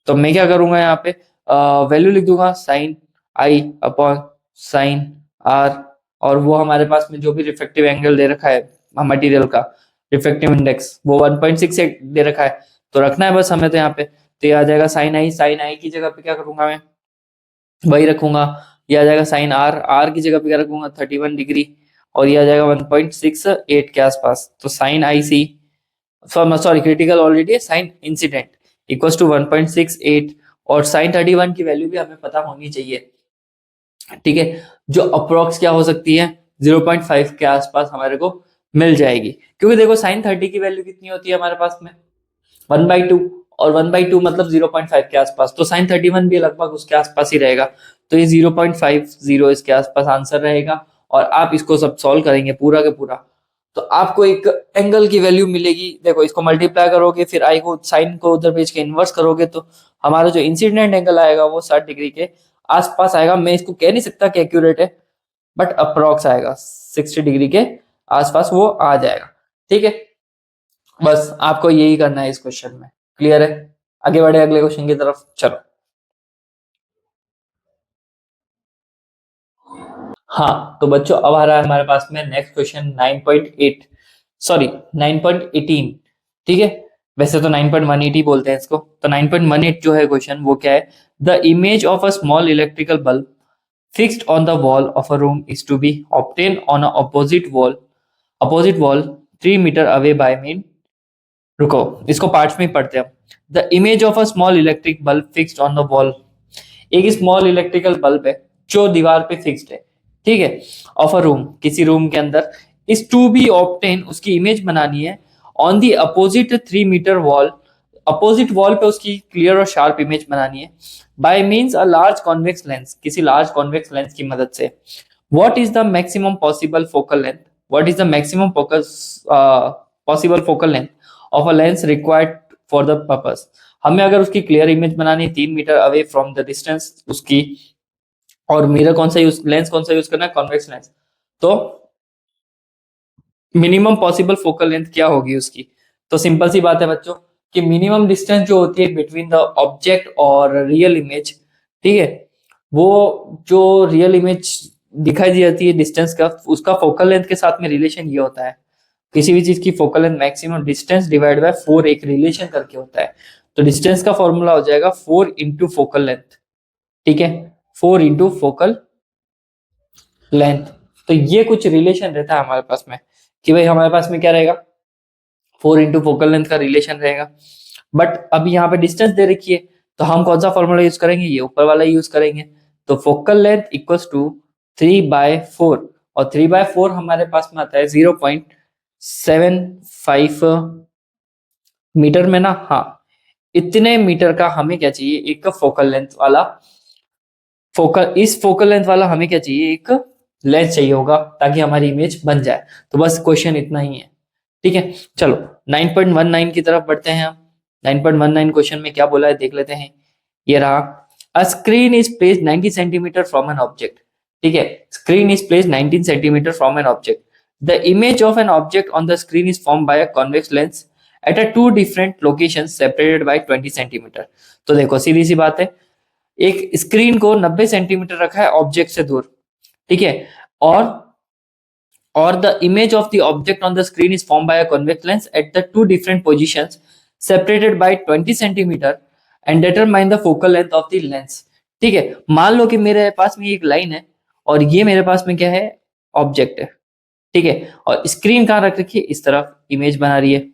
तो मैं क्या करूंगा यहाँ पे, वैल्यू लिख दूंगा sine I upon sine R, और वो हमारे पास में जो भी रिफ्लेक्टिव एंगल दे रखा है मटेरियल का, रिफ्लेक्टिव इंडेक्स वो 1.68 दे रखा है, तो रखना है बस हमें। तो यहाँ पे तो ये आ जाएगा साइन आई की जगह पे क्या करूंगा मैं, वही रखूंगा। ये आ जाएगा साइन आर, आर की जगह पे क्या रखूंगा 31 डिग्री, और ये आ जाएगा 1.68 के आसपास। तो sign I C, sorry critical already है, साइन इंसिडेंट इक्वल्स टू 1.68, और साइन 31 की वैल्यू भी हमें पता होनी चाहिए। ठीक है, जो अप्रोक्स क्या हो सकती है 0.5 के आसपास हमारे को मिल जाएगी, क्योंकि देखो साइन 30 की वैल्यू कितनी होती है हमारे पास में 1/2, और 1/2 मतलब 0.5 के आसपास, तो साइन 31 भी लगभग उसके आसपास ही रहेगा। तो ये 0.50 इसके आसपास आंसर रहेगा, और आप इसको सब सॉल्व करेंगे पूरा के पूरा, तो आपको एक एंगल की वैल्यू मिलेगी। देखो, इसको मल्टीप्लाई करोगे, फिर आई को साइन को उधर भेज के इनवर्स करोगे, तो हमारा जो इंसिडेंट एंगल आएगा वो 60 डिग्री के आसपास आएगा। मैं इसको कह नहीं सकता कि एक्यूरेट है, बट अप्रोक्स आएगा 60 डिग्री के आसपास वो आ जाएगा। ठीक है, बस आपको यही करना है इस क्वेश्चन में। क्लियर है? आगे बढ़े अगले क्वेश्चन की तरफ, चलो। हाँ, तो बच्चों अब आ रहा है हमारे पास में नेक्स्ट क्वेश्चन 9.8, सॉरी 9.18। ठीक है, वैसे तो 9.18 ही बोलते हैं इसको। तो 9.18 जो है क्वेश्चन वो क्या है, the image of a small electrical bulb fixed on the wall of a room is to be obtained on a opposite wall 3 meter away by mean, रुको इसको पार्ट्स में ही पढ़ते हैं। The image of a small electric bulb fixed on the wall, एक small electrical bulb है जो दीवार पे फिक्स्ड है। ठीक है, ऑफ अ रूम, किसी रूम के अंदर, इज टू बी ऑब्टेन, उसकी इमेज बनानी है on the opposite 3 metre wall, opposite wall पे उसकी क्लियर और शार्प इमेज बनानी है by means a large convex lens, किसी लार्ज कॉन्वेक्स लेंस की मदद से। what is the maximum possible focal length, what is the maximum possible focal length of a lens required for the purpose. हमें अगर उसकी clear image बनानी है 3 metre away from the distance उसकी, और मिरर कौन सा यूज, लेंस कौन सा यूज करना है, कॉन्वेक्स लेंस, तो मिनिमम पॉसिबल फोकल लेंथ क्या होगी उसकी। तो सिंपल सी बात है बच्चों कि मिनिमम डिस्टेंस जो होती है बिटवीन द ऑब्जेक्ट और रियल इमेज, ठीक है, वो जो रियल इमेज दिखाई दी जाती है डिस्टेंस का, उसका फोकल लेंथ के साथ में रिलेशन ये होता है, किसी भी चीज की focal length maximum distance divide by 4 एक रिलेशन करके होता है। तो डिस्टेंस का फॉर्मूला हो जाएगा 4 इंटू फोकल लेंथ, ठीक है, 4 इंटू फोकल लेंथ। तो ये कुछ रिलेशन रहता है हमारे पास में कि भाई हमारे पास में क्या रहेगा, 4 इंटू फोकल लेंथ का रिलेशन रहेगा। बट अभी यहाँ पे डिस्टेंस दे रखी है, तो हम कौन सा फॉर्मूला यूज करेंगे, ये ऊपर वाला यूज करेंगे। तो फोकल लेंथ इक्वल्स टू 3/4, और 3/4 हमारे पास में आता है 0.75 मीटर में ना, हाँ, इतने मीटर का हमें क्या चाहिए, एक फोकल लेंथ वाला, फोकल, इस फोकल लेंथ वाला हमें क्या चाहिए, एक लेंस चाहिए होगा ताकि हमारी इमेज बन जाए। तो बस क्वेश्चन इतना ही है, ठीक है। चलो 9.19 की तरफ बढ़ते हैं हम। 9.19 क्वेश्चन में क्या बोला है देख लेते हैं। ये रहा, a screen is placed 90 centimetre from an object, ठीक है, screen is placed 19 centimetre from an object, the image of an object on the screen is form by a convex lens at a two different location separated by 20 centimetre. तो देखो सीधी सी बात है, एक screen को 90 centimetre रखा है object से दूर, ठीक है, और the image of the object on the screen is formed by a convex lens at the two different positions separated by 20 centimeter and determine the focal length of the lens। ठीक है, मान लो कि मेरे पास में एक लाइन है और ये मेरे पास में क्या है, ऑब्जेक्ट है, ठीक है, और स्क्रीन कहाँ रख रखी है, इस तरफ इमेज बना रही है,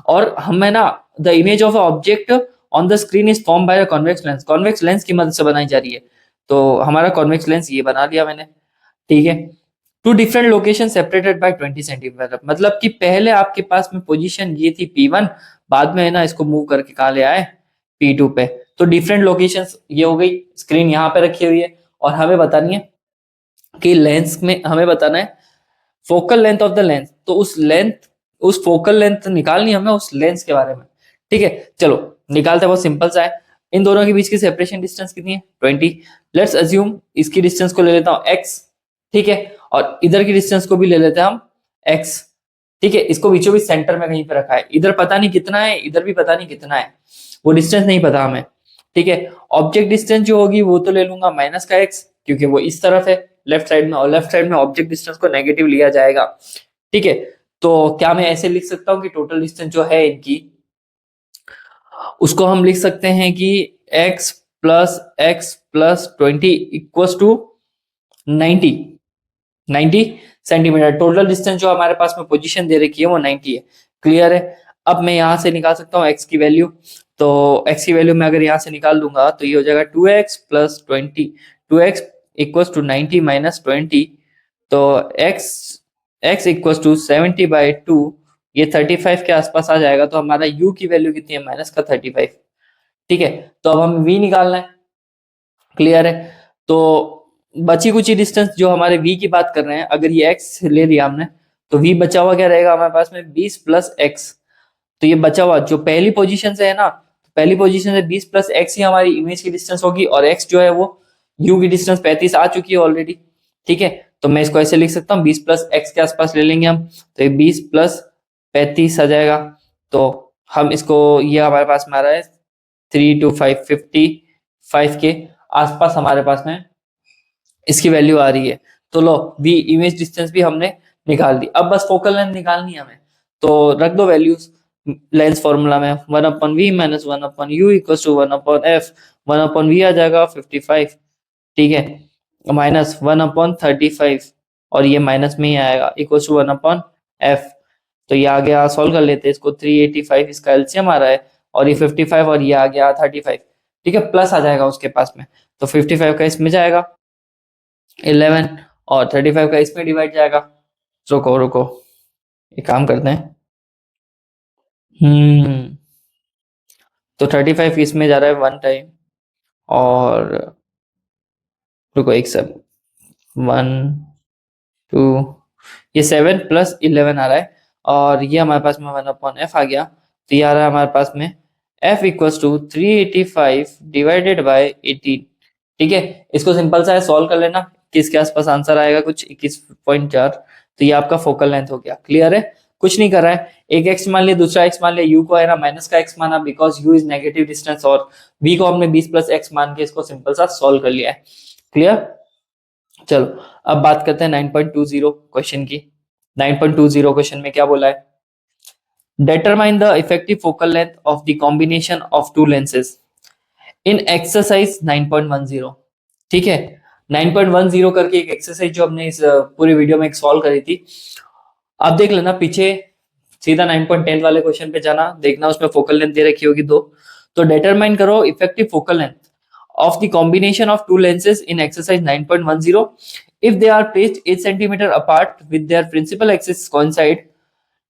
और हमें ना the image of object on the screen is form by a convex lens की मदद से बनाई जा रही है। तो हमारा कॉन्वेक्स लेंस ये बना लिया मैंने, ठीक है। Two different location separated by 20 centimetre, मतलब कि पहले आपके पास में पोजीशन ये थी P1, बाद में है ना इसको मूव करके कहा ले आए P2 पे। तो डिफरेंट लोकेशंस ये हो गई, स्क्रीन यहाँ पे रखी हुई है और हमें बतानी है कि लेंस में हमें बताना है focal length of the lens. तो उस फोकल लेंथ निकालनी है हमें उस लेंस के बारे में, ठीक है। चलो निकालते हैं, बहुत सिंपल सा है। इन दोनों के बीच की सेपरेशन डिस्टेंस कितनी है, 20। लेट्स अज्यूम इसकी डिस्टेंस को ले लेता हूँ x, ठीक है, और इधर की डिस्टेंस को भी ले लेते हैं हम x, ठीक है। इसको बीचों बीच सेंटर में कहीं पे रखा है, इधर पता नहीं कितना है, इधर भी पता नहीं कितना है, वो डिस्टेंस नहीं पता हमें, ठीक है। ऑब्जेक्ट डिस्टेंस जो होगी वो तो ले लूंगा माइनस का x, क्योंकि वो इस तरफ है लेफ्ट साइड में, और लेफ्ट साइड में ऑब्जेक्ट डिस्टेंस को नेगेटिव लिया जाएगा, ठीक है। तो क्या मैं ऐसे लिख सकता हूँ कि टोटल डिस्टेंस जो है इनकी, उसको हम लिख सकते हैं कि x+x+20 equals to 90 90 centimetre. Total distance जो हमारे पास में पोजीशन दे रखी है वो 90 है, क्लियर है। अब मैं यहां से निकाल सकता हूँ x की वैल्यू, तो x की वैल्यू मैं अगर यहाँ से निकाल दूंगा तो ये हो जाएगा 2x+20, 2x equals to 90 minus 20, तो x x इक्वल्स टू 70/2, ये 35 के आसपास आ जाएगा। तो हमारा u की वैल्यू कितनी है, माइनस का 35, ठीक है। तो अब हम v निकालना है, क्लियर है। तो बची कुछ डिस्टेंस जो हमारे v की बात कर रहे हैं, अगर ये x ले लिया हमने तो v बचा हुआ क्या रहेगा हमारे पास में 20 प्लस x। तो ये बचा हुआ जो पहली पोजीशन से है ना, पहली पोजीशन से 20 प्लस x ही हमारी इमेज की डिस्टेंस होगी, और x जो है वो u की डिस्टेंस 35 आ चुकी है ऑलरेडी, ठीक है। तो मैं इसको ऐसे लिख सकता हूँ 20 प्लस x के आसपास ले लेंगे हम, तो ये 20 प्लस 35 आ जाएगा। तो हम इसको, ये हमारे पास में आ रहा है 3 to 5 55 के आसपास हमारे पास में इसकी वैल्यू आ रही है। तो लो v इमेज डिस्टेंस भी हमने निकाल दी, अब बस फोकल लेंथ निकालनी है हमें। तो रख दो वैल्यूज लेंस फॉर्मूला में, 1/v minus 1/u equal to 1/f, 1/v आ जाएगा 55, ठीक है, माइनस 1/35, और ये माइनस में ही आएगा इक्वल टू 1/f। तो ये आ गया, सॉल्व कर लेते हैं इसको, 385 इसका एलसीएम आ रहा है, और ये 55 और ये आ गया 35, ठीक है, प्लस आ जाएगा उसके पास में। तो 55 का इसमें जाएगा 11, और 35 का इसमें डिवाइड जाएगा। रुको रुको, एक काम करते हैं, तो 35 इसमें जा रहा है 1 टाइम, और रुको एक सब 1 टू, ये 7 प्लस 11 आ रहा है और ये हमारे पास में 1/f आ गया, तो ये आ रहा है हमारे पास में f equals to 385 divided by 18। ठीक है, इसको सिंपल सा है, सॉल्व कर लेना, किसके आसपास आंसर आएगा, कुछ 21.4। तो ये आपका फोकल लेंथ हो गया। क्लियर है, कुछ नहीं कर रहा है, एक x मान लिया, दूसरा x मान लिया, u को है ना माइनस का x माना because u is negative distance, और v को हमने 20 प्लस x मान के इसको सिंपल सा सॉल्व कर लिया है। क्लियर, चलो अब बात करते हैं 9.20 क्वेश्चन की। 9.20 क्वेश्चन में क्या बोला है, determine the effective focal length of the combination of two lenses in exercise 9.10। ठीक है, 9.10 करके एक एक्सरसाइज जो हमने इस पूरी वीडियो में एक सॉल्व करी थी, आप देख लेना पीछे, सीधा 9.10 वाले क्वेश्चन पे जाना, देखना उसमें फोकल लेंथ दे रखी होगी दो। तो डिटरमाइन करो effective focal length of the combination of two lenses in exercise 9.10 if they are placed 8 centimeter apart with their principal axis coincide.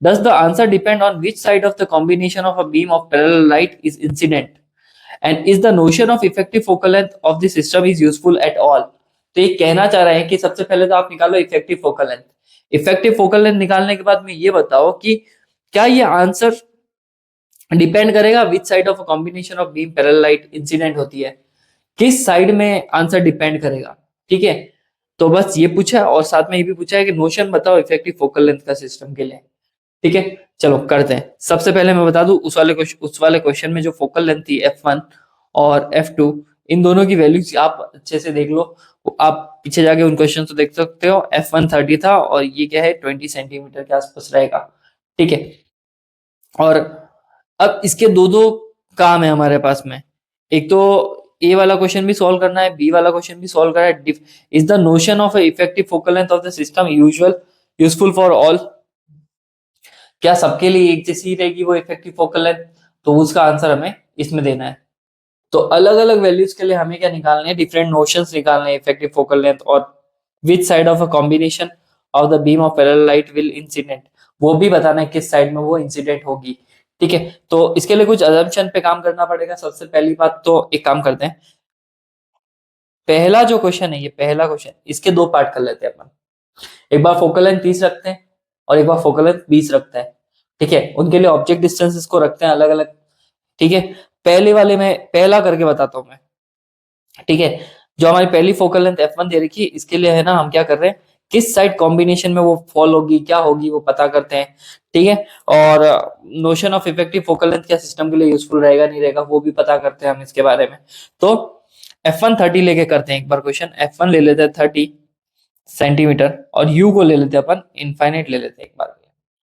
Does the answer depend on which side of the combination of a beam of parallel light is incident? And is the notion of effective focal length of the system is useful at all? तो ये कहना चाह रहे हैं कि सबसे पहले तो आप निकालो effective focal length. Effective focal length निकालने के बाद में ये बताओ कि क्या ये आंसर डिपेंड करेगा which side of a combination of beam parallel light incident होती है, किस साइड में आंसर डिपेंड करेगा। ठीक है, तो बस ये पूछा है और साथ में ये भी पूछा है कि नोशन बताओ इफेक्टिव फोकल लेंथ का सिस्टम के लिए। ठीक है, चलो करते हैं। सबसे पहले मैं बता दूं उस वाले क्वेश्चन में जो फोकल लेंथ थी f1 और f2, इन दोनों की वैल्यूज आप अच्छे से देख लो, आप पीछे जाके उन क्वेश्चन तो देख सकते हो। f1 30 था और ये क्या है 20 सेंटीमीटर के आसपास रहेगा। ठीक है, और अब इसके दो दो काम है हमारे पास में, एक तो ए वाला क्वेश्चन भी सॉल्व करना है, बी वाला क्वेश्चन भी सॉल्व करना है। Is the notion of effective focal length of the system useful for all, क्या सबके लिए एक जैसी रहेगी वो इफेक्टिव फोकल लेंथ, तो उसका आंसर हमें इसमें देना है। तो अलग अलग वैल्यूज के लिए हमें क्या निकालने हैं, डिफरेंट नोशंस निकालने हैं इफेक्टिव फोकल लेंथ और which side of a combination of the beam of parallel light will incident, वो भी बताना है किस साइड में वो इंसिडेंट होगी। ठीक है, तो इसके लिए कुछ अजम्पशन पे काम करना पड़ेगा। सबसे पहली बात तो एक काम करते हैं, पहला जो क्वेश्चन है, ये पहला क्वेश्चन, इसके दो पार्ट कर लेते हैं अपन। एक बार फोकल लेंथ 30 रखते हैं और एक बार फोकल लेंथ 20 रखते हैं। ठीक है, उनके लिए ऑब्जेक्ट डिस्टेंसेस को रखते हैं अलग अलग। ठीक है, पहले वाले में पहला करके बताता हूं मैं। ठीक है, जो हमारी पहली फोकल लेंथ f1 दे रखी है, इसके लिए है ना हम क्या कर रहे हैं, किस साइड कॉम्बिनेशन में वो फॉल होगी, क्या होगी वो पता करते हैं। ठीक है, और notion of effective focal length क्या सिस्टम के लिए यूजफुल रहेगा नहीं रहेगा वो भी पता करते हैं हम इसके बारे में। तो f1 30 लेके करते हैं एक बार क्वेश्चन। f1 ले लेते हैं 30 सेंटीमीटर और u को ले लेते हैं अपन इनफाइनाइट ले लेते हैं एक बार।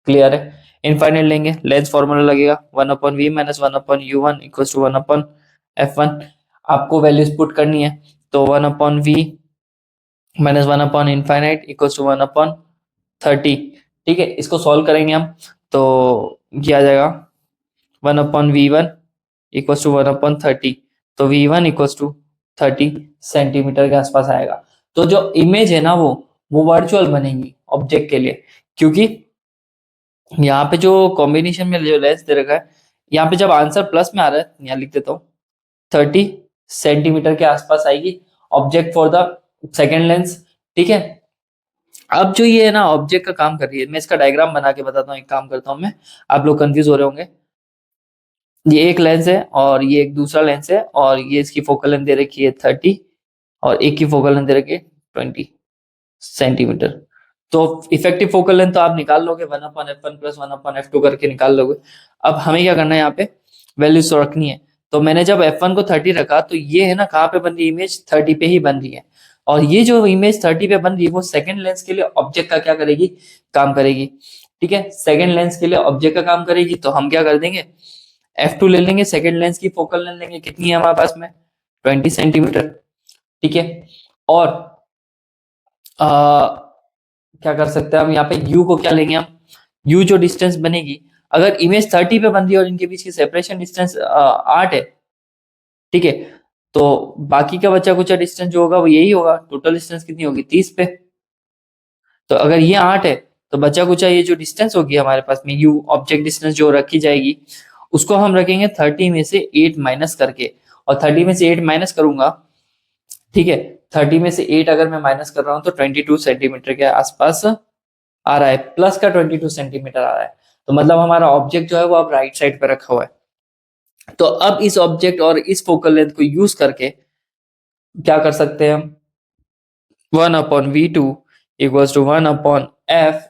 क्लियर है, इनफाइनाइट लेंगे, लेंस फॉर्मूला लगेगा 1/v minus 1/u1 equals to 1/f1। आपको वैल्यूज पुट करनी है, तो 1/v माइनस 1/इनफाइनाइट इक्वल्स टू 1/30। ठीक है, इसको सॉल्व करेंगे हम, तो ये आ जाएगा 1/v1 इक्वल्स टू 1/30। तो v1 इक्वल्स टू 30 सेंटीमीटर के आसपास आएगा। तो जो इमेज है ना वो वर्चुअल बनेगी ऑब्जेक्ट के लिए, क्योंकि यहाँ पे जो कॉम्बिनेशन में जो लेंस दे रखा है, यहाँ पे जब आंसर प्लस में आ रहा है, यहाँ लिख देता हूँ 30 सेंटीमीटर के आसपास आएगी object for the second lens. ठीक है, अब जो ये है ना ऑब्जेक्ट का काम कर रही है, मैं इसका डायग्राम बना के बताता हूँ, एक काम करता हूँ मैं, आप लोग कंफ्यूज हो रहे होंगे। ये एक लेंस है और ये एक दूसरा लेंस है और ये इसकी फोकल लेंथ दे रखी है 30 और एक की फोकल लेंथ दे रखी है 20 सेंटीमीटर। तो इफेक्टिव फोकल लेंथ तो आप निकाल लोगे 1/f1 प्लस 1/f2 करके निकाल लोगे। अब हमें क्या करना है, यहाँ पे वैल्यूज तो रखनी है। तो मैंने जब f1 को 30 रखा, तो ये है ना कहाँ पे बन रही है, इमेज 30 पे ही बन रही है। और ये जो इमेज 30 पे बन रही है वो सेकंड लेंस के लिए ऑब्जेक्ट का क्या करेगी, काम करेगी। ठीक है, सेकंड लेंस के लिए ऑब्जेक्ट का काम करेगी, तो हम क्या कर देंगे, f2 ले लेंगे, सेकंड लेंस की फोकल लेंथ लेंगे, कितनी है हमारे पास में 20 सेंटीमीटर। ठीक है, और क्या कर सकते हैं हम यहाँ पे, u को क्या लेंगे हम, u जो डिस्टेंस बनेगी, अगर इमेज 30 पे बन रही है और इनके बीच की सेपरेशन डिस्टेंस 8 है। ठीक है, तो बाकी का बचा कुछ डिस्टेंस जो होगा वो यही होगा, टोटल डिस्टेंस कितनी होगी 30 पे। तो अगर ये 8 है तो बचा कुछ ये जो डिस्टेंस होगी हमारे पास में u ऑब्जेक्ट डिस्टेंस जो रखी जाएगी, उसको हम रखेंगे 30 में से 8 माइनस करके, और 30 में से 8 माइनस करूंगा ठीक है, 30 में से 8 अगर मैं माइनस कर रहा हूँ तो 22 सेंटीमीटर के आसपास आ रहा है, प्लस का 22 सेंटीमीटर आ रहा है। तो मतलब हमारा ऑब्जेक्ट जो है वो अब राइट साइड पे रखा हुआ है। तो अब इस ऑब्जेक्ट और इस फोकल लेंथ को यूज करके क्या कर सकते हैं हम, 1/v2 = 1/f2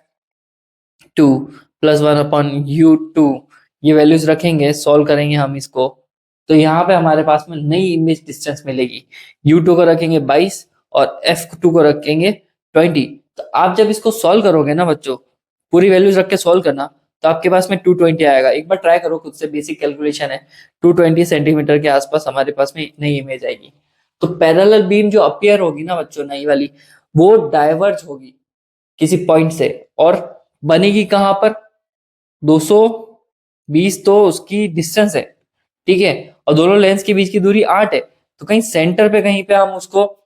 प्लस 1/u2, ये वैल्यूज रखेंगे, सॉल्व करेंगे हम इसको। तो यहाँ पे हमारे पास में नई इमेज डिस्टेंस मिलेगी। u2 को रखेंगे 22 और f2 को रखेंगे 20। तो आप जब इसको सॉल्व करोगे ना बच्चों, पूरी वैल्यूज रख के सॉल्व करना, तो आपके पास में 220 आएगा। एक बार ट्राई करो खुद से, बेसिक कैलकुलेशन है। 220 सेंटीमीटर के आसपास हमारे पास में नई इमेज आएगी। तो पैरेलल बीम जो अपीयर होगी ना बच्चों, नई वाली, वो डाइवर्ज होगी किसी पॉइंट से और बनेगी कहां पर, 220 तो उसकी डिस्टेंस है, ठीक है, और दोनों लेंस के बीच की दूरी 8 है। तो कहीं सेंटर पे कहीं पे हम उसको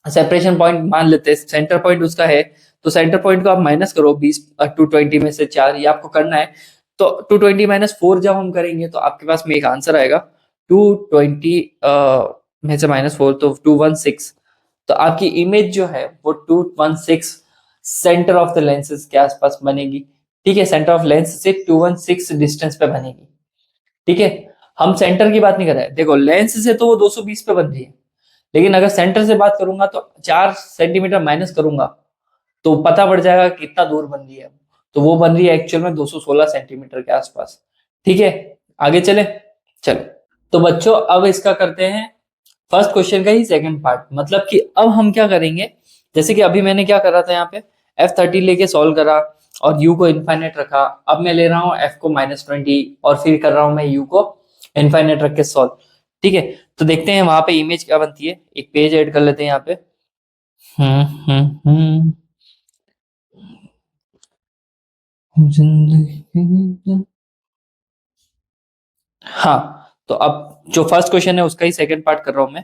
सेपरेशन पॉइंट मान लेते हैं, सेंटर पॉइंट उसका है। तो सेंटर पॉइंट को आप माइनस करो 20 220 में से 4, ये आपको करना है। तो 220 माइनस 4 जब हम करेंगे तो आपके पास में एक आंसर आएगा 220 में से -4 तो 216। तो आपकी इमेज जो है वो 216 सेंटर ऑफ द लेंसेज के आसपास बनेगी। ठीक है, सेंटर ऑफ लेंस से 216 डिस्टेंस पे बनेगी। ठीक है, हम सेंटर की बात नहीं कर रहे हैं। देखो लेंस से तो वो 220 पे बन रही है, लेकिन अगर सेंटर से बात करूंगा तो 4 सेंटीमीटर माइनस करूंगा तो पता पड़ जाएगा कितना दूर बन रही है। तो वो बन रही है एक्चुअल में 216 सेंटीमीटर के आसपास। ठीक है, आगे चले। चलो, तो बच्चों अब इसका करते हैं फर्स्ट क्वेश्चन का ही सेकंड पार्ट। मतलब कि अब हम क्या करेंगे, जैसे कि अभी मैंने क्या करा था, यहाँ पे F30 लेके सॉल्व करा और u को इनफाइनाइट रखा। अब मैं ले रहा हूँ f को -20 और फिर कर रहा हूँ मैं u को इनफाइनाइट रख के सॉल्व। ठीक है, तो देखते हैं वहां पे इमेज क्या बनती है। एक पेज ऐड कर लेते हैं यहाँ पे। हम्म। जिंदगी, हाँ। तो अब जो फर्स्ट क्वेश्चन है उसका ही सेकंड पार्ट कर रहा हूं मैं,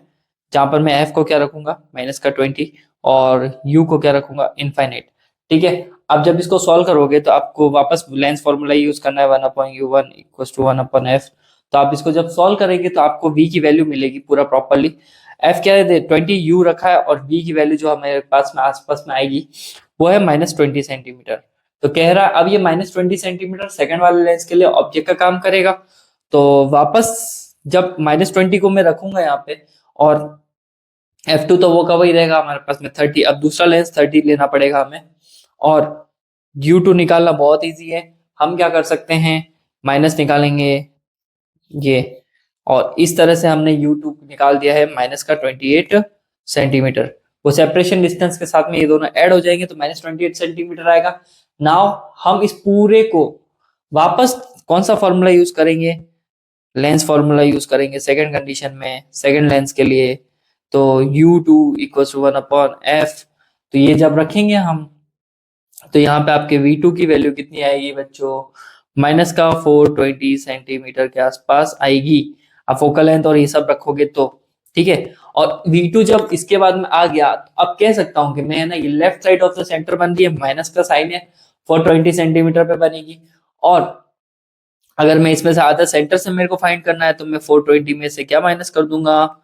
जहां पर मैं f को क्या रखूंगा -20 और u को क्या रखूंगा इनफाइनाइट। ठीक है, अब जब इसको सॉल्व करोगे तो आपको वापस लेंस फॉर्मूला यूज करना है, 1/u1 = 1/f। तो आप इसको जब सॉल्व करेंगे तो आपको v की वैल्यू मिलेगी पूरा प्रॉपरली। f क्या है, 20 u रखा है और v की वैल्यू जो हमारे पास में आसपास में आएगी वो है -20 सेंटीमीटर। तो कह रहा है अब ये -20 सेंटीमीटर सेकंड वाले लेंस के लिए ऑब्जेक्ट का काम करेगा। तो वापस जब -20 को मैं रखूंगा यहाँ पे और f2 तो वो का वही रहेगा हमारे पास में 30। अब दूसरा लेंस 30 लेना पड़ेगा हमें और u2 निकालना बहुत इजी है। हम क्या कर सकते हैं, माइनस निकालेंगे ये, और इस तरह से हमने u2 निकाल दिया है -28 सेंटीमीटर। वो सेपरेशन डिस्टेंस के साथ में ये दोनों ऐड हो जाएंगे तो -28 सेंटीमीटर आएगा। नाउ हम इस पूरे को वापस कौन सा फॉर्मूला यूज करेंगे, लेंस फॉर्मूला यूज करेंगे सेकंड कंडीशन में, सेकंड लेंस के लिए। तो u2 = 1/f। तो ये जब रखेंगे हम तो यहाँ पे आपके v2 की वैल्यू कितनी आएगी बच्चों, माइनस का 420 सेंटीमीटर के आसपास आएगी। आप फोकल लेंथ और ये सब रखोगे तो ठीक है। और v2 जब इसके बाद में आ गया तो अब कह सकता हूं कि मैं ना, ये left side of the centre बन रही है, माइनस का साइन है, 420 सेंटीमीटर पे बनेगी। और अगर मैं इसमें से आधा सेंटर से मेरे को फाइंड करना है तो मैं 420 में से क्या माइनस कर दूंगा,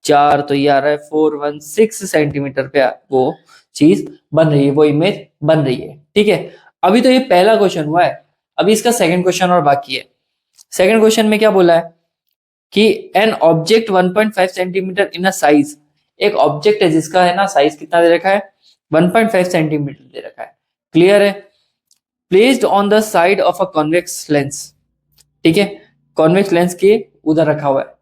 4, तो ये आ रहा है 416 सेंटीमीटर पे वो चीज बन रही है, वो इमेज बन रही है। ठीक है, अभी तो ये पहला क्वेश्चन हुआ है, अभी इसका सेकंड क्वेश्चन और बाकी है। सेकंड क्वेश्चन में क्या बोला है कि an object 1.5 centimetre in a size, एक ऑब्जेक्ट है जिसका है ना साइज कितना दे रखा है, 1.5 सेंटीमीटर दे रखा है। क्लियर है, placed on the side of a convex lens. ठीक है, कॉन्वेक्स लेंस के उधर रखा हुआ है।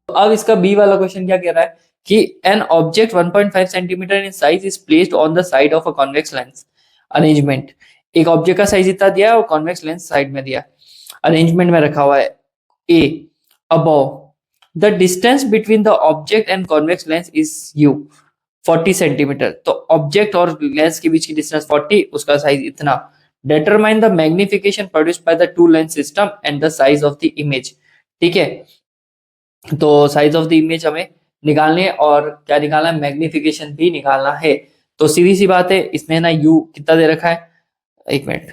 तो अब इसका बी वाला क्वेश्चन क्या कह रहा है कि an object 1.5 centimetre in size is placed on the side of a convex lens arrangement. एक ऑब्जेक्ट का साइज इतना दिया है और कॉन्वेक्स लेंस साइड में दिया, अरेंजमेंट में रखा हुआ है। A above the distance between the object and convex lens is u 40 centimetre. तो ऑब्जेक्ट और लेंस के बीच की डिस्टेंस 40, उसका साइज इतना। Determine the magnification produced by the two lens system and the size of the image. ठीक है, तो साइज ऑफ द इमेज हमें निकालनी है और क्या निकालना है, मैग्निफिकेशन भी निकालना है। तो सीधी सी बात है, इसमें ना u कितना दे रखा है, एक मिनट,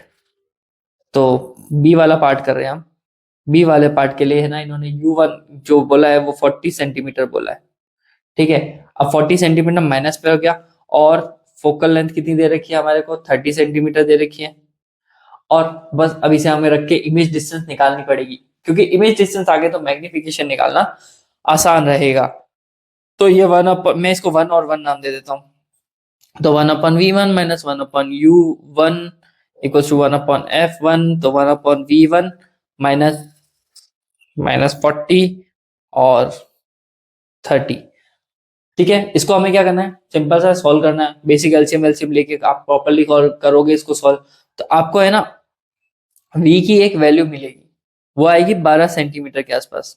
तो बी वाला पार्ट कर रहे हैं हम। बी वाले पार्ट के लिए है ना, इन्होंने u1 जो बोला है वो 40 सेंटीमीटर बोला है। ठीक है, अब 40 सेंटीमीटर माइनस पे हो गया, और फोकल लेंथ कितनी दे रखी है हमारे को, 30 सेंटीमीटर दे रखी है। और बस अब इसे हमें रख के इमेज डिस्टेंस निकालनी पड़ेगी, क्योंकि इमेज डिस्टेंस आगे तो मैग्निफिकेशन निकालना आसान रहेगा। तो ये वन अपन, मैं इसको 1 और 1 नाम दे देता हूँ। तो 1/v1 minus 1/u1 equal to 1/f1, तो 1/v1 माइनस -40 और 30। ठीक है, इसको हमें क्या करना है, सिंपल सा सॉल्व करना है। बेसिक एलसीएम एलसीएम लेके आप प्रॉपर्ली करोगे इसको सॉल्व, तो आपको है ना v की एक वैल्यू मिलेगी, वो आएगी 12 सेंटीमीटर के आसपास।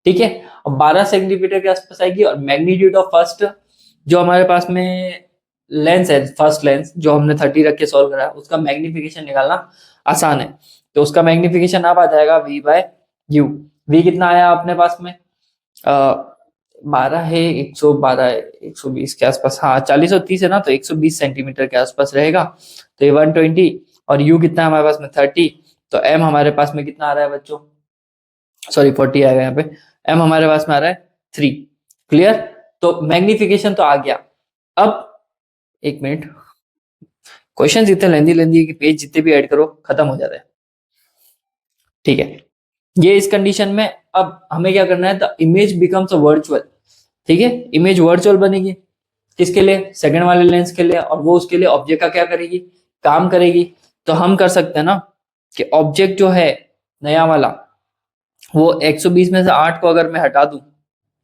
ठीक है, अब 12 सेंटीमीटर के आसपास आएगी, और मैग्नीट्यूड ऑफ फर्स्ट जो हमारे पास में लेंस है, फर्स्ट लेंस जो हमने 30 रख के सॉल्व करा है, उसका मैग्निफिकेशन निकालना आसान है। तो उसका मैग्निफिकेशन आप आ जाएगा v बाय यू। v कितना आया अपने पास में, 12 है, 112 है, 120 के आसपास, हाँ 40 और 30 है ना, तो 120 सेंटीमीटर के आसपास रहेगा। तो ये 120, और u कितना है हमारे पास में 30, तो m हमारे पास में कितना आ रहा है बच्चों, सॉरी 40 आएगा यहाँ पे, m हमारे पास में आ रहा है 3। क्लियर, तो मैग्निफिकेशन तो आ गया। अब एक मिनट, क्वेश्चन जितने लेंदी लेंदी कि पेज जितने भी ऐड करो खत्म हो जाता है। ठीक है, ये इस कंडीशन में अब हमें क्या करना है, the image becomes a virtual. ठीक है, इमेज वर्चुअल बनेगी, किसके लिए, सेकंड वाले लेंस के लिए, और वो उसके लिए ऑब्जेक्ट का क्या करेगी, काम करेगी। तो हम कर सकते हैं ना कि ऑब्जेक्ट जो है नया वाला, वो 120 में से 8 को अगर मैं हटा दूं,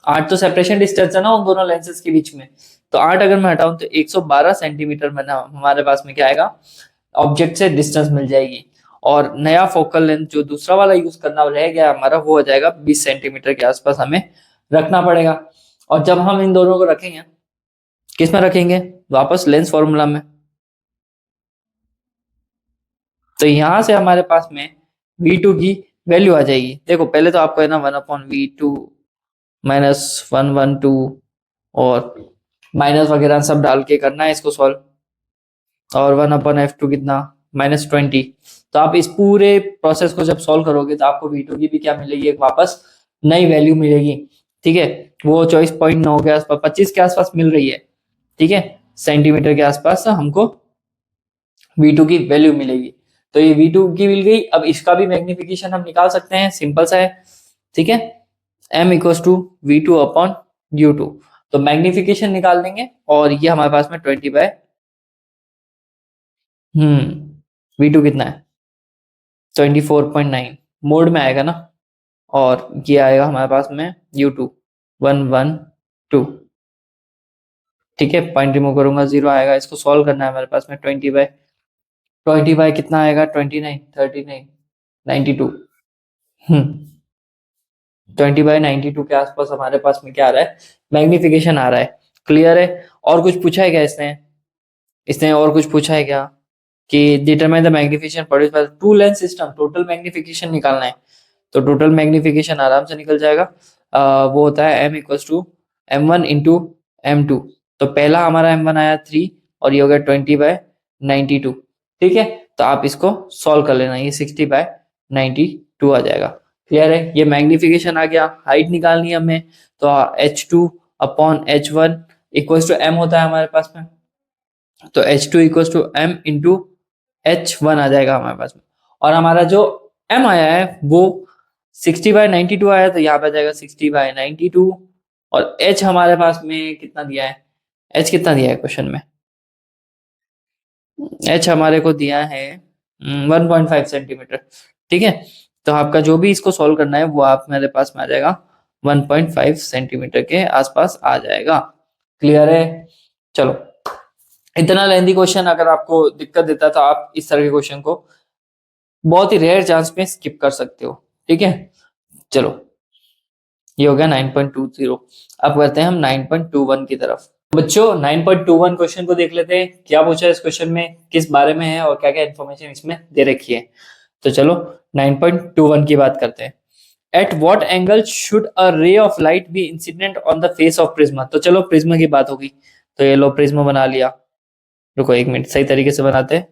8 तो सेपरेशन डिस्टेंस है ना उन दोनों लेंसेज के बीच में, तो 8 अगर मैं हटाऊं तो 112 सेंटीमीटर में ना हमारे पास में क्या आएगा, ऑब्जेक्ट से डिस्टेंस मिल जाएगी। और नया फोकल लेंथ जो दूसरा वाला यूज करना रह गया हमारा, वो हो जाएगा 20 सेंटीमीटर के आसपास हमें रखना पड़ेगा। और जब हम इन दोनों को रखेंगे, किस में रखेंगे, वापस लेंस फॉर्मूला में, तो यहां से हमारे पास में v2 की वैल्यू आ जाएगी। देखो पहले तो आपको है ना 1/v2 -112 और माइनस वगैरह सब डाल के करना है इसको सॉल्व, और 1/f2 कितना -20। तो आप इस पूरे प्रोसेस को जब सॉल्व करोगे तो आपको v2 की भी क्या मिलेगी, एक वापस नई वैल्यू मिलेगी। ठीक है, वो 24.9 के आसपास, 25 के आसपास मिल रही है। ठीक है, सेंटीमीटर के आसपास हमको v2 की वैल्यू मिलेगी। तो ये v2 की मिल गई। अब इसका भी मैग्निफिकेशन हम निकाल सकते हैं, सिंपल सा है। ठीक है, m इक्वल्स टू v2/u2, तो मैग्निफिकेशन निकाल देंगे, और ये हमारे पास में 20 बाय v2 कितना है 24.9 मोड में आएगा ना, और ये आएगा हमारे पास में u2 112। ठीक है, पॉइंट रिमूव करूंगा, 0 आएगा। इसको सॉल्व करना है हमारे पास में 20 बाय कितना आएगा, 29 39 92। 20/92 के आसपास हमारे पास में क्या आ रहा है, मैग्निफिकेशन आ रहा है। क्लियर है, और कुछ पूछा है क्या इसने, इसने और कुछ पूछा है क्या, कि determine the magnification produced by two lens system, total magnification निकालना है। तो टोटल मैग्निफिकेशन आराम से निकल जाएगा। वो होता है m equals to m1 into m2। तो पहला हमारा m1 आया 3, और ये हो गया 20/92। ठीक है, तो आप इसको सॉल्व कर लेना, ये 60/92 आ जाएगा। क्लियर है, ये मैग्निफिकेशन आ गया। हाइट निकालनी है हमें, तो h2/h1 इक्वल्स टू m होता है हमारे पास में, तो h2 equals to m into h1 आ जाएगा हमारे पास में। और हमारा जो m आया है वो 60/92 आया, तो यहाँ पे आ जाएगा 60/92। और h हमारे पास में कितना दिया है, h कितना दिया है क्वेश्चन में, h हमारे को दिया है 1.5 सेंटीमीटर। ठीक है, तो आपका जो भी इसको सॉल्व करना है वो आप मेरे पास में आ जाएगा 1.5 सेंटीमीटर के आसपास आ जाएगा। क्लियर है, चलो। इतना लेंथी क्वेश्चन अगर आपको दिक्कत देता है तो आप इस तरह के क्वेश्चन को बहुत ही रेयर चांस में स्किप कर सकते हो। ठीक है, चलो ये हो गया 9.20। अब करते हैं हम 9.21 की तरफ। बच्चों 9.21 क्वेश्चन को देख लेते हैं, क्या पूछा है इस क्वेश्चन में, किस बारे में है, और क्या क्या इन्फॉर्मेशन इसमें दे रखी है। तो चलो 9.21 की बात करते हैं। At what angle should a ray of light be incident on the face of prism. तो चलो प्रिज्मा की बात होगी, तो ये लो प्रिज्मा बना लिया। रुको एक मिनट, सही तरीके से बनाते हैं।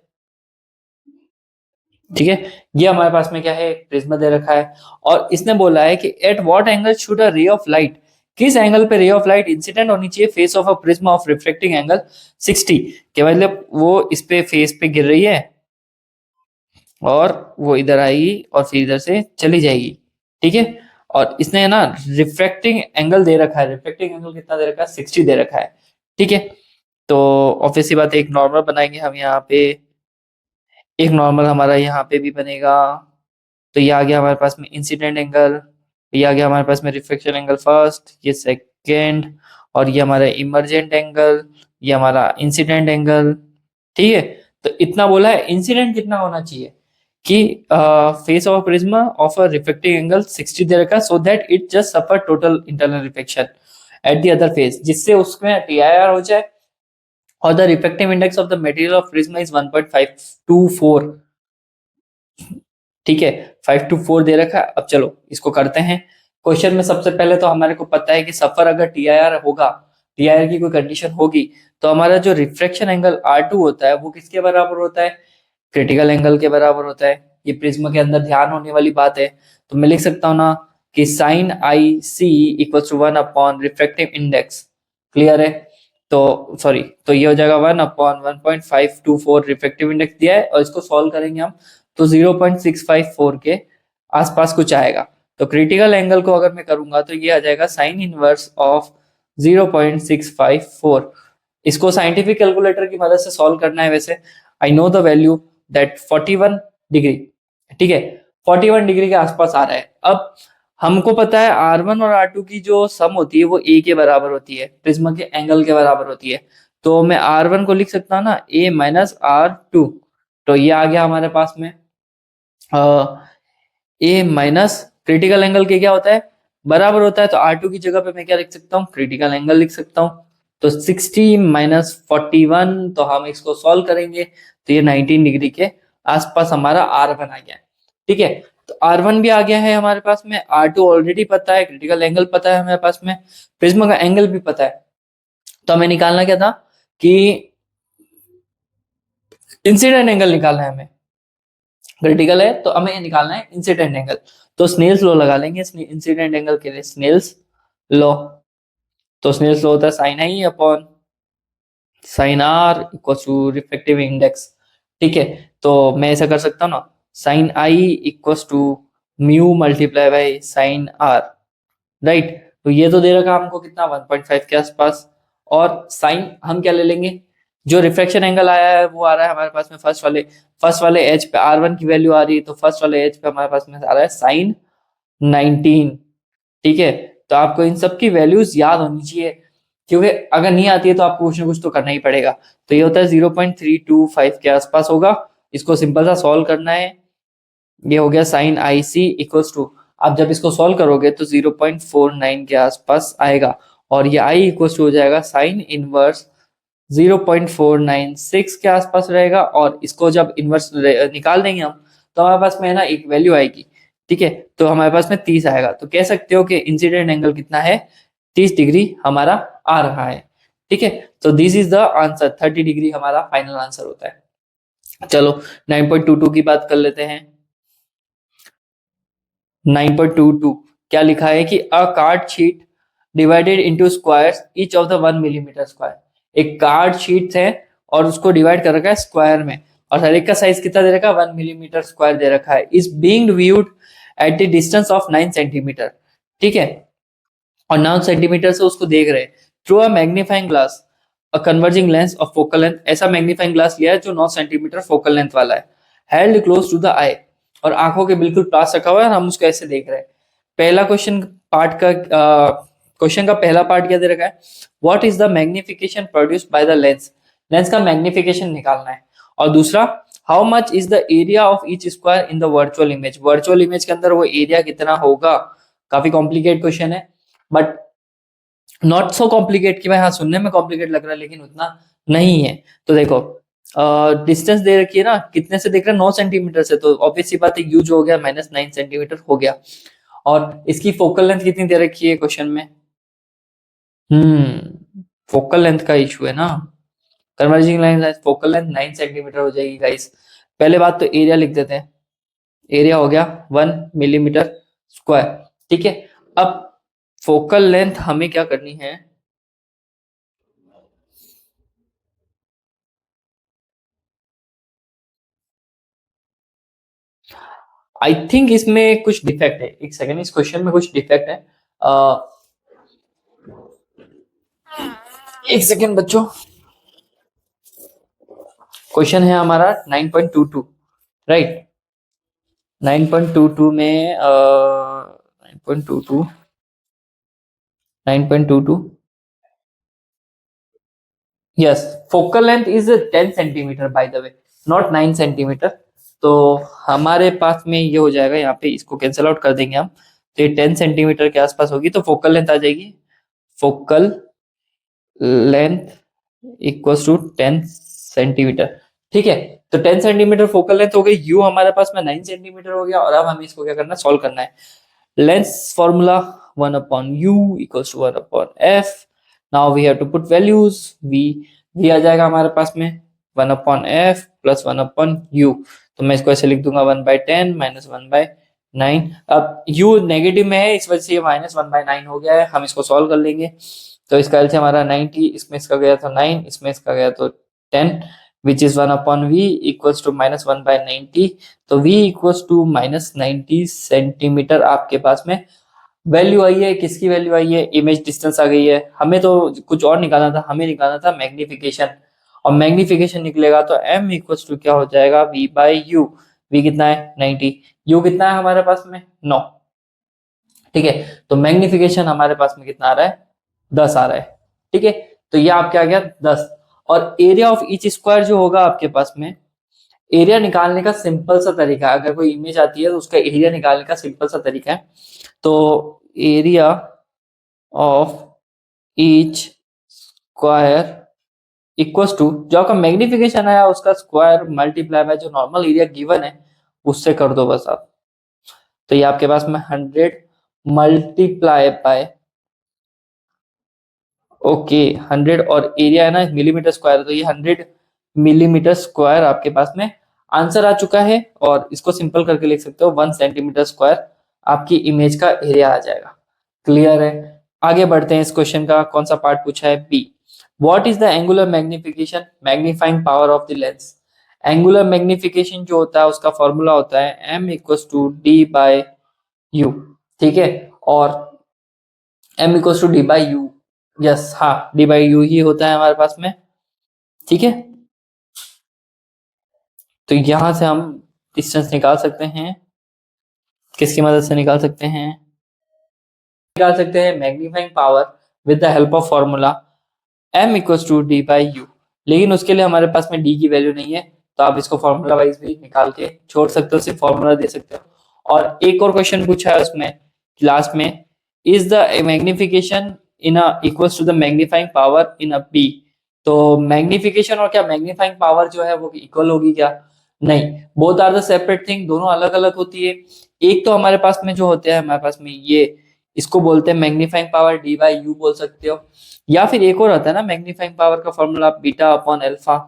ठीक है, ये हमारे पास में क्या है, प्रिज्मा दे रखा है, और इसने बोला है कि eight what angle should a ray of light, किस एंगल पे रे ऑफ लाइट इंसिडेंट होनी चाहिए face of a prism of reflecting angle 60, के मतलब वो इस पे फेस पे गिर रही है और वो इधर आएगी और फिर इधर से चली जाएगी, ठीक है। और इसने ना रिफ्रैक्टिंग एंगल दे रखा है, रिफ्रैक्टिंग एंगल कितना दे रखा है, 60 दे रखा है, ठीक है। तो ऑब्वियसली बात है, एक नॉर्मल बनाएंगे हम यहाँ पे, एक नॉर्मल हमारा यहाँ पे भी बनेगा। तो ये आ गया हमारे पास में इंसिडेंट एंगल, ये आ गया हमारे पास में रिफ्लेक्शन एंगल फर्स्ट, ये सेकेंड, और ये हमारा इमर्जेंट एंगल, ये हमारा इंसिडेंट एंगल, ठीक है। तो इतना बोला है, इंसिडेंट कितना होना चाहिए कि face of prism of a reflecting angle 60 दे रखा, so that it just suffer total internal reflection at the other face, जिससे उसमें टीआईआर हो जाए और the reflective index of the material of prism is 1.524, ठीक है। 5 to 4 दे रखा है। अब चलो इसको करते हैं। क्वेश्चन में सबसे पहले तो हमारे को पता है कि सफर अगर टीआईआर होगा, टीआईआर की कोई कंडीशन होगी, तो हमारा जो रिफ्रैक्शन एंगल R2 होता है वो किसके बराबर होता है, क्रिटिकल एंगल के बराबर होता है। ये प्रिज्म के अंदर ध्यान होने वाली बात है। तो मैं लिख सकता हूँ ना कि sine I C equal to 1 upon refractive index, clear है। तो सॉरी, तो ये हो जाएगा 1 अपॉन 1.524 रिफ्रैक्टिव इंडेक्स दिया है, और इसको सॉल्व करेंगे हम तो 0.654 के आसपास कुछ आएगा। तो क्रिटिकल एंगल को अगर मैं करूंगा तो ये आ जाएगा साइन इनवर्स ऑफ 0.654। इसको साइंटिफिक कैलकुलेटर की मदद से सॉल्व करना है। वैसे I know the value that 41 degree, ठीक है, 41 डिग्री के आसपास आ रहा है। अब हमको पता है R1 और R2 की जो सम होती है वो A के बराबर होती है, प्रिज्म के एंगल के बराबर होती है। तो मैं R1 को लिख सकता हूँ ना A माइनस R2। तो ये आ गया हमारे पास में ए माइनस क्रिटिकल एंगल के क्या होता है, बराबर होता है। तो R2 की जगह पे मैं क्या लिख सकता हूँ, क्रिटिकल एंगल लिख सकता हूँ। तो 60 माइनस 41, तो हम इसको सॉल्व करेंगे तो ये 19 डिग्री के आसपास हमारा R1 आ गया है, ठीक है। तो R1 भी आ गया है हमारे पास में, R2 ऑलरेडी पता है, क्रिटिकल एंगल पता है हमारे पास में, प्रिज्म का एंगल भी पता है। तो हमें निकालना क्या था कि इंसिडेंट एंगल निकालना है हमें, क्रिटिकल है तो हमें निकालना है इंसिडेंट एंगल। तो स्नेल्स लॉ लगा लेंगे इंसिडेंट एंगल के लिए, स्नेल्स लॉ। तो स्नेल्स लॉ होता है sine I upon sine R equal to reflective index, ठीक है। तो मैं ऐसा कर सकता हूँ ना, sine I equal to mu multiply by sine R, right. तो ये तो दे रखा हमको कितना 1.5 के आसपास, और साइन हम क्या ले लेंगे, जो रिफ्रैक्शन एंगल आया है वो आ रहा है हमारे पास में फर्स्ट वाले एज पे R1 की वैल्यू आ रही है, तो फर्स्ट वाले एज पे हमारे पास में आ रहा है साइन 19, ठीक है। तो आपको इन सब की वैल्यूज याद होनी चाहिए, क्योंकि अगर नहीं आती है तो आपको कुछ ना कुछ तो करना ही पड़ेगा। तो ये होता है 0.325 के आसपास होगा। इसको सिंपल सा सॉल्व करना है। ये हो गया sine I C equals to, आप जब इसको सॉल्व करोगे तो 0.49 के आसपास आएगा, और ये आई इक्वल्स टू हो जाएगा साइन इनवर्स 0.496 के आसपास रहेगा। और इसको जब इनवर्स निकाल देंगे हम तो हमारे पास में है ना एक वैल्यू आएगी, ठीक है। तो हमारे पास में 30 आएगा। तो कह सकते हो कि इंसिडेंट एंगल कितना है, 30 डिग्री हमारा आ रहा है, ठीक है। तो this is the answer, 30 degree हमारा फाइनल आंसर होता है। चलो 9.22 की बात कर लेते हैं। 9.22 क्या लिखा है कि अ card sheet divided into squares each of the 1 millimetre square. एक कार्ड शीट है और उसको डिवाइड कर रखा है स्क्वायर में, और हर एक का साइज कितना दे रखा है, 1 मिलीमीटर स्क्वायर दे रखा है। Is being viewed at the distance of 9 centimetre, ठीक है। और 9 सेंटीमीटर से उसको देख रहे हैं through a magnifying glass a converging lens of focal length. ऐसा मैग्नीफाइंग ग्लास लिया है जो 9 सेंटीमीटर फोकल लेंथ वाला है, हेल्ड क्लोज टू द आई, और आंखों के बिल्कुल पास रखा हुआ है और हम उसको ऐसे देख रहे हैं। पहला क्वेश्चन का पहला पार्ट क्या दे रखा है, what is the magnification produced by the lens, lens का मैग्निफिकेशन निकालना है। और दूसरा, how much is the area of each square in the virtual image, virtual image के अंदर वो एरिया कितना होगा। काफी कॉम्प्लिकेट क्वेश्चन है, बट नॉट सो कॉम्प्लिकेट कि भाई हाँ सुनने में कॉम्प्लिकेट लग रहा है लेकिन उतना नहीं है। तो देखो डिस्टेंस दे रखी है ना, कितने से देख रहे हैं, 9 सेंटीमीटर से, तो ऑब्वियसली बात है यूज हो गया, -9 सेंटीमीटर हो गया। और इसकी फोकल लेंथ कितनी दे रखी है क्वेश्चन में, फोकल लेंथ का इशू है ना, converging line focal length 9 centimetre हो जाएगी गाइस। पहले बात तो एरिया लिख देते हैं, एरिया हो गया 1 मिलीमीटर स्क्वायर, ठीक है। अब फोकल लेंथ हमें क्या करनी है, आई थिंक इसमें कुछ डिफेक्ट है, एक सेकेंड, इस क्वेश्चन में कुछ डिफेक्ट है। एक सेकेंड बच्चों, क्वेश्चन है हमारा 9.22, राइट। 9.22 में 9.22 9.22 yes, focal length is 10 centimetre by the way, not 9 centimetre. तो हमारे पास में ये हो जाएगा, यहाँ पे इसको कैंसिल आउट कर देंगे हम, तो ये 10 सेंटीमीटर के आसपास होगी, तो फोकल लेंथ आ जाएगी, focal length equals to 10 centimetre. ठीक है, तो 10 सेंटीमीटर फोकल लेंथ हो गई, यू हमारे पास में 9 सेंटीमीटर हो गया, और अब हमें इसको क्या करना है, सॉल्व करना है। Lens formula 1 upon u equals to 1 upon f. Now we have to put values, v आ जाएगा हमारे पास में 1 upon f plus 1 upon u, तो मैं इसको ऐसे लिख दूंगा 1/10 minus 1/9। अब u नेगेटिव में है, इस वजह से ये माइनस 1/9 हो गया है, हम इसको सॉल्व कर लेंगे। तो इसका एलसीएम हमारा 90, इसमें इसका गया तो 9, इसमें इसका गया तो 10, which is 1 upon v equals to minus 1/90। तो v equals to minus 90 centimetre आपके पास में वैल्यू आई है। किसकी वैल्यू आई है, इमेज डिस्टेंस आ गई है। हमें तो कुछ और निकालना था, हमें निकालना था मैग्निफिकेशन, और मैग्निफिकेशन निकलेगा तो m इक्वल्स टू क्या हो जाएगा, v बाई यू। v कितना है 90, u कितना है हमारे पास में 9। ठीक है, तो मैग्निफिकेशन हमारे पास में कितना आ रहा है, 10 आ रहा है। ठीक है, तो ये आपके आ गया 10। और एरिया ऑफ ईच स्क्वायर जो होगा आपके पास में, एरिया निकालने का सिंपल सा तरीका है, अगर कोई इमेज आती है तो उसका एरिया निकालने का सिंपल सा तरीका है। तो area of each square equals to, जो आपका मैग्निफिकेशन आया उसका स्क्वायर मल्टीप्लाई बाय जो नॉर्मल एरिया गिवन है उससे कर दो बस आप। तो ये आपके पास में 100 मल्टीप्लाई बाय, ओके 100, और एरिया है ना मिलीमीटर स्क्वायर, तो ये 100 मिलीमीटर स्क्वायर आपके पास में आंसर आ चुका है। और इसको सिंपल करके लिख सकते हो 1 सेंटीमीटर स्क्वायर आपकी इमेज का एरिया आ जाएगा। क्लियर है, आगे बढ़ते हैं। इस क्वेश्चन का कौन सा पार्ट पूछा है, B. What is the angular magnification magnifying power of the lens. Angular magnification जो होता है उसका फॉर्मूला होता है m equals to D by U. ठीक है, और m equals to D by U, yes हाँ, डी बाई यू ही होता है हमारे पास में। ठीक है, तो यहां से हम डिस्टेंस निकाल सकते हैं, किसकी मदद से निकाल सकते हैं, निकाल सकते हैं magnifying power with the help of formula m equals to D by U. लेकिन उसके लिए हमारे पास में d की वैल्यू नहीं है, तो आप इसको फॉर्मूला वाइज भी निकाल के छोड़ सकते हो, सिर्फ फॉर्मूला दे सकते हो। और एक और क्वेश्चन पूछा है उसमें लास्ट में, is the magnification in a equals to the magnifying power in a p। तो मैग्निफिकेशन और क्या मैग्नीफाइंग पावर जो है वो इक्वल होगी क्या, नहीं, both are the separate thing, दोनों अलग अलग होती है। एक तो हमारे पास में जो होते हैं हमारे पास में ये, इसको बोलते हैं magnifying power D by you बोल सकते हो, या फिर एक और आता है ना मैग्नीफाइंग पावर का फॉर्मूला बीटा अपॉन अल्फा।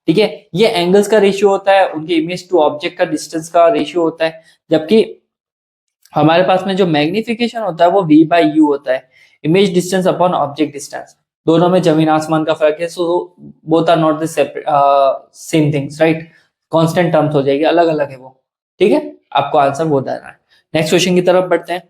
ठीक है, ये एंगल्स का रेशियो होता है, उनके इमेज टू ऑब्जेक्ट का डिस्टेंस का रेशियो होता है, जबकि हमारे पास में जो मैग्निफिकेशन होता है वो v बाई यू होता है, image distance upon object distance. दोनों में जमीन आसमान का फर्क है, so both are not the same things, right. Constant terms हो जाएगी, अलग अलग है वो। ठीक है, आपको आंसर वो देना है। नेक्स्ट क्वेश्चन की तरफ बढ़ते हैं।